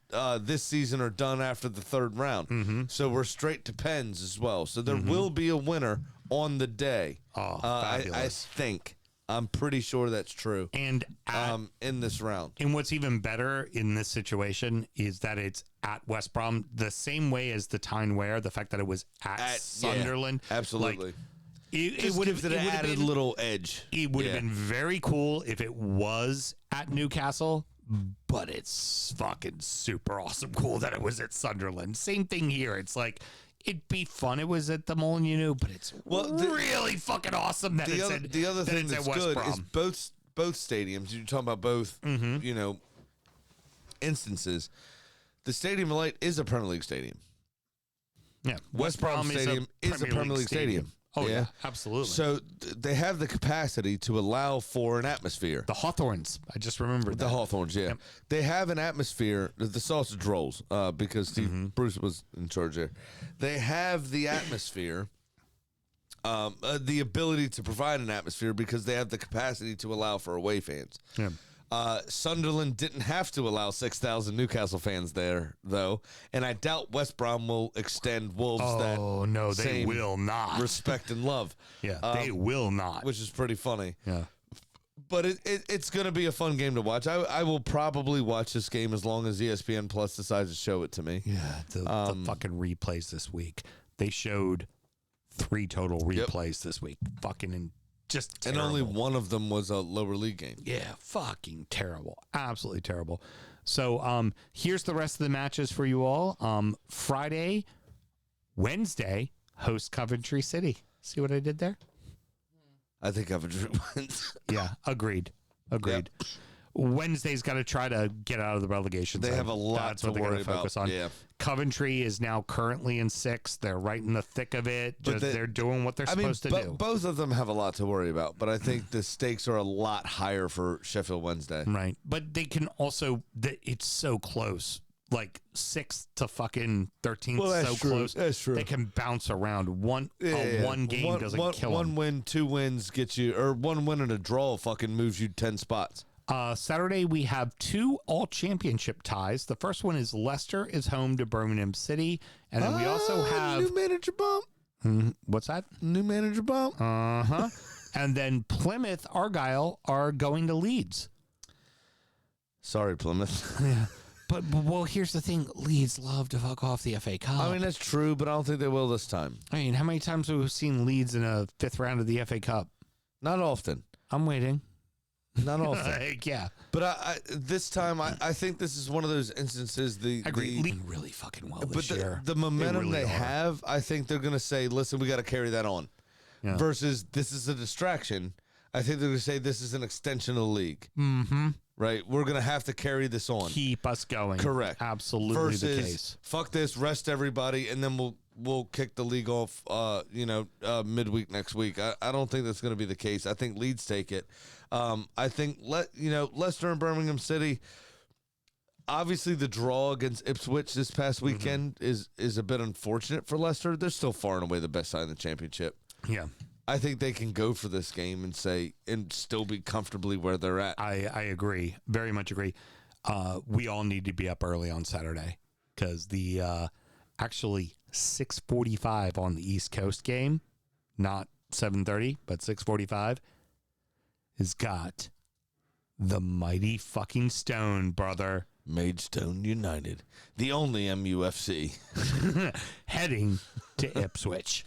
this season are done after the third round, so we're straight to pens as well. So there will be a winner on the day. Oh, I fabulous. think I'm pretty sure that's true. And In this round, and what's even better in this situation is that it's at West Brom, the same way as the Tyne-Wear, the fact that it was at Sunderland. yeah, absolutely. Like, it Just would gives have it an added little edge. It would have Yeah. been very cool if it was at Newcastle, but it's fucking super awesome cool that it was at Sunderland. Same thing here. It's like, it'd be fun. It was at the Molineux, but it's really fucking awesome that it's at The other that thing it's that's at West good Brom. is both stadiums. You're talking about both, instances. The Stadium of Light is a Premier League stadium. Yeah, West Brom Stadium is a Premier League stadium. Oh yeah, absolutely. So they have the capacity to allow for an atmosphere. The Hawthorns, I just remembered The that. Hawthorns, yeah. Yep. They have an atmosphere, the sausage rolls, because Steve Bruce was in charge there. They have the atmosphere, the ability to provide an atmosphere because they have the capacity to allow for away fans. Yeah. Sunderland didn't have to allow 6,000 Newcastle fans there, though, and I doubt West Brom will extend Wolves that Oh no, they same will not. respect and love. Yeah, they will not. Which is pretty funny. Yeah. But it's going to be a fun game to watch. I will probably watch this game as long as ESPN Plus decides to show it to me. Yeah, the fucking replays this week. They showed 3 total replays this week. Fucking just terrible. And only one of them was a lower league game. Yeah, fucking terrible. Absolutely terrible. So here's the rest of the matches for you all. Friday, Wednesday, host Coventry City. See what I did there? I think Coventry wins. Yeah, agreed. Wednesday's got to try to get out of the relegation They zone. have a lot That's to what they're worry gonna focus about. on. Yeah. Coventry is now currently in 6th. They're right in the thick of it. But Just, they're doing what they're supposed to do. Both of them have a lot to worry about, but I think the stakes are a lot higher for Sheffield Wednesday. Right. But they can also, it's so close. Like 6th to fucking 13th, Well, that's so true. close. That's true. They can bounce around. One game doesn't kill one them. win, 2 wins get you, or 1 win and a draw fucking moves you 10 spots. Saturday, we have 2 all-championship ties. The first one is Leicester is home to Birmingham City. And then we also have... new manager bump. What's that? New manager bump. Uh-huh. And then Plymouth, Argyle are going to Leeds. Sorry, Plymouth. But well, here's the thing. Leeds love to fuck off the FA Cup. I mean, that's true, but I don't think they will this time. I mean, how many times have we seen Leeds in a 5th round of the FA Cup? Not often. I'm waiting. Not often. Yeah. But I this time, I think this is one of those instances. I agree. Leeds really fucking well But this year. the momentum really they are. have, I think they're going to say, listen, we got to carry that on. Yeah. Versus this is a distraction. I think they're going to say this is an extension of the league. Mm-hmm. Right? We're going to have to carry this on. Keep us going. Correct. Absolutely Versus, the case. fuck this, rest everybody, and then we'll kick the league off, midweek next week. I don't think that's going to be the case. I think Leeds take it. I think Leicester and Birmingham City. Obviously, the draw against Ipswich this past weekend is a bit unfortunate for Leicester. They're still far and away the best side in the championship. Yeah. I think they can go for this game and still be comfortably where they're at. I agree. Very much agree. We all need to be up early on Saturday because the actually 6:45 on the East Coast game, not 7:30, but 6:45, has got the mighty fucking Stone, brother, Maidstone United, the only MUFC. heading to Ipswich.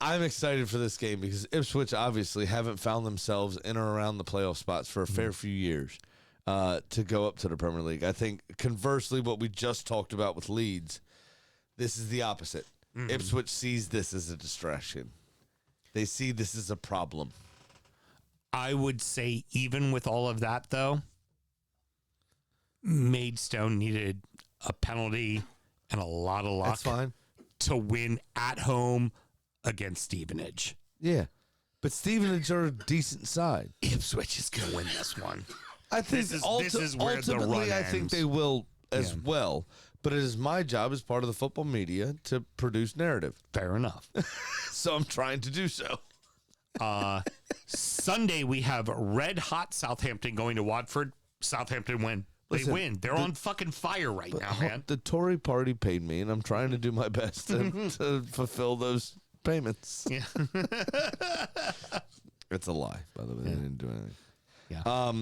I'm excited for this game because Ipswich obviously haven't found themselves in or around the playoff spots for a fair few years to go up to the Premier League. I think conversely, what we just talked about with Leeds, this is the opposite. Ipswich sees this as a distraction. They see this as a problem. I would say even with all of that, though, Maidstone needed a penalty and a lot of luck That's fine. to win at home against Stevenage. Yeah. But Stevenage are a decent side. Ipswich is going to win this one. I think This is where the ultimately, run I think ends. they will as Yeah. well. But it is my job as part of the football media to produce narrative. Fair enough. So I'm trying to do so. Sunday, we have red hot Southampton going to Watford. Southampton win. They Listen, win. They're on fucking fire right now, man. The Tory party paid me, and I'm trying to do my best to fulfill those payments. Yeah. It's a lie, by the way. They didn't do anything. Yeah.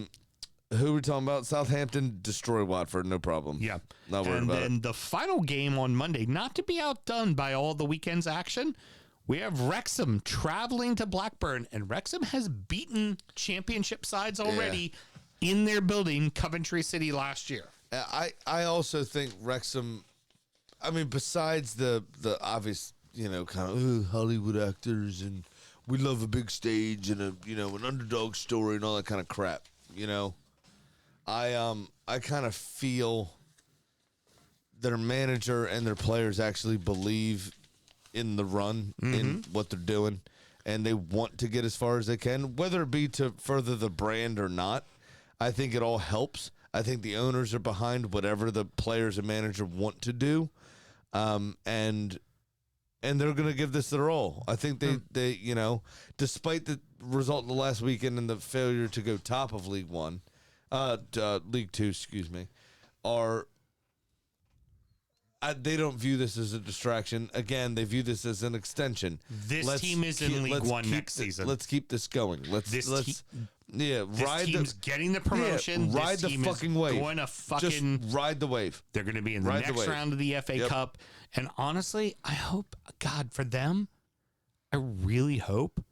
Who are we talking about? Southampton destroy Watford, no problem. Yeah. Not worried and about then it. the final game on Monday, not to be outdone by all the weekend's action, we have Wrexham traveling to Blackburn, and Wrexham has beaten championship sides already in their building, Coventry City, last year. I also think Wrexham, I mean, besides the obvious, kind of Hollywood actors and we love a big stage and an underdog story and all that kind of crap, I kind of feel their manager and their players actually believe in the run, in what they're doing, and they want to get as far as they can, whether it be to further the brand or not. I think it all helps. I think the owners are behind whatever the players and manager want to do, and they're going to give this their all. I think they despite the result of the last weekend and the failure to go top of League League Two, they don't view this as a distraction. Again, they view this as an extension. This team is in League One next season. Let's keep this going. This ride team's getting the promotion. ride This the team fucking is wave. Going to fucking Just ride the wave. They're going to be in the Ride the next wave. round of the FA Yep. Cup. And honestly, I hope, God, for them, I really hope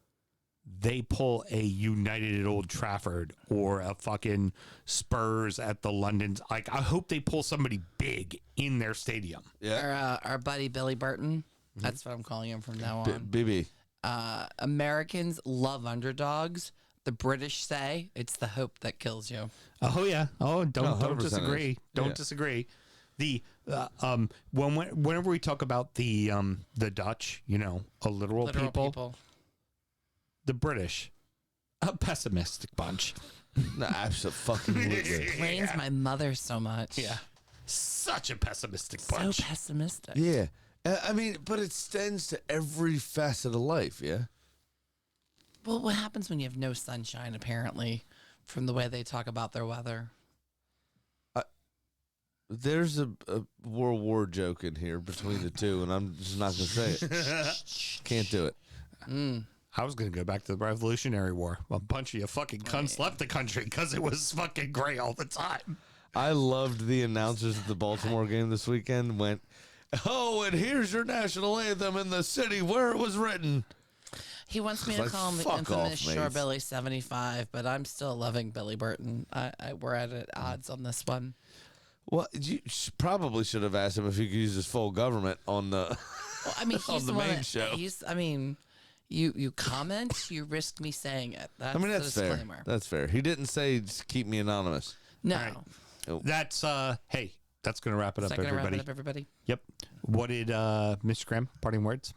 they pull a United at Old Trafford or a fucking Spurs at the London. Like, I hope they pull somebody big in their stadium. Yeah. Our buddy Billy Burton. That's what I'm calling him from now on. BB. Americans love underdogs. The British say it's the hope that kills you. Oh yeah. Oh, don't 100% disagree. is. Don't Yeah. disagree. The whenever we talk about the Dutch, a literal people, the British, a pessimistic bunch. No, absolutely. Blames my mother so much. Yeah, such a pessimistic So bunch. pessimistic. Yeah. I mean, but it extends to every facet of life, yeah? Well, what happens when you have no sunshine, apparently, from the way they talk about their weather? There's a World War joke in here between the two, and I'm just not going to say it. Can't do it. I was going to go back to the Revolutionary War. A bunch of you fucking cunts left the country because it was fucking gray all the time. I loved the announcers at the Baltimore game this weekend went, "Oh, and here's your national anthem in the city where it was written." He wants me to Like, call him the fuck infamous off, Shore mates. Billy 75, but I'm still loving Billy Burton. We're at odds on this one. Well, you probably should have asked him if he could use his full government on the. Well, I mean, On he's the the one main that, show. You comment, you risk me saying it. That's I mean, the that's fair. disclaimer. That's fair. He didn't say just keep me anonymous. No. right. That's hey, that's going to wrap it Is up, that going to wrap everybody. it up, everybody? Yep. What did Mr. Graham parting words?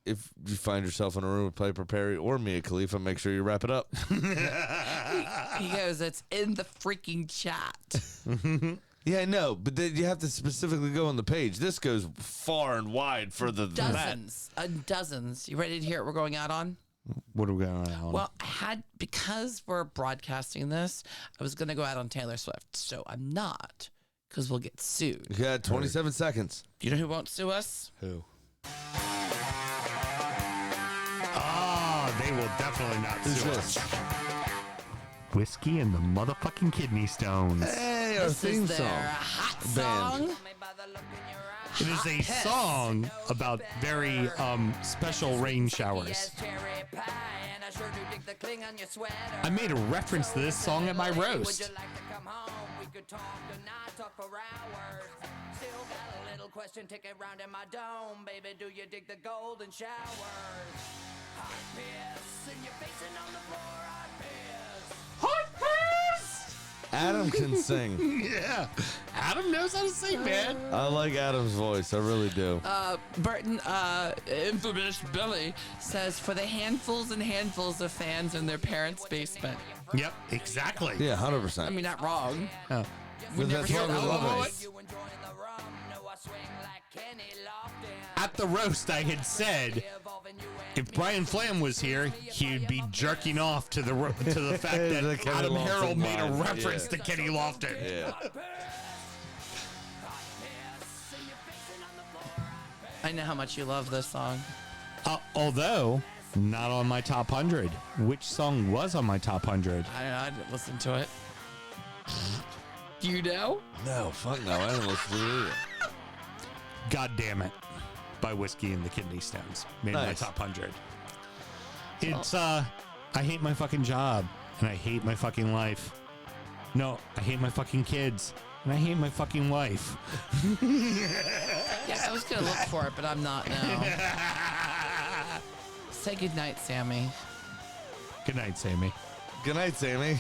If you find yourself in a room with Piper Perry or Mia Khalifa, make sure you wrap it up. He goes, it's in the freaking chat. Yeah, I know, but then you have to specifically go on the page. This goes far and wide further than that. Dozens and dozens. You ready to hear what we're going out on? What are we going on? Well, because we're broadcasting this, I was going to go out on Taylor Swift. So I'm not, because we'll get sued. You got 27 seconds. Do you know who won't sue us? Who? They will definitely not Who's sue this? us. Whiskey and the motherfucking kidney stones. Hey, our This theme is their song. hot Band. song. It is a song about very special rain showers. I made a reference to this song at my roast. question, ticket round in my dome. Baby, do you dig the golden showers? Hot piss, and you're facing on the floor, hot piss. Hot piss! Adam can sing. Yeah. Adam knows how to sing, man. I like Adam's voice. I really do. Burton, infamous Billy, says for the handfuls and handfuls of fans in their parents' basement. Yep, exactly. Yeah, 100%. I mean, not wrong. Oh. We But never that's why said we love otherwise. it. You enjoying the rum? No, I swing like Kenny Lofton. At the roast, I had said if Brian Flam was here, he'd be jerking off to the fact The that Kenny Adam Lofton Harold made a line, reference yeah. to Kenny Lofton. Yeah. I know how much you love this song. Although not on my top 100. Which song was on my top 100? I don't know. I didn't listen to it. Do you know? No, fuck no. I didn't listen to it either. God Damn It by Whiskey and the Kidney Stones made my Nice. top 100. It's I hate my fucking job and I hate my fucking life. No, I hate my fucking kids and I hate my fucking wife. Yeah, I was gonna look for it, but I'm not now. Say goodnight, Sammy. Good night, Sammy. Good night, Sammy.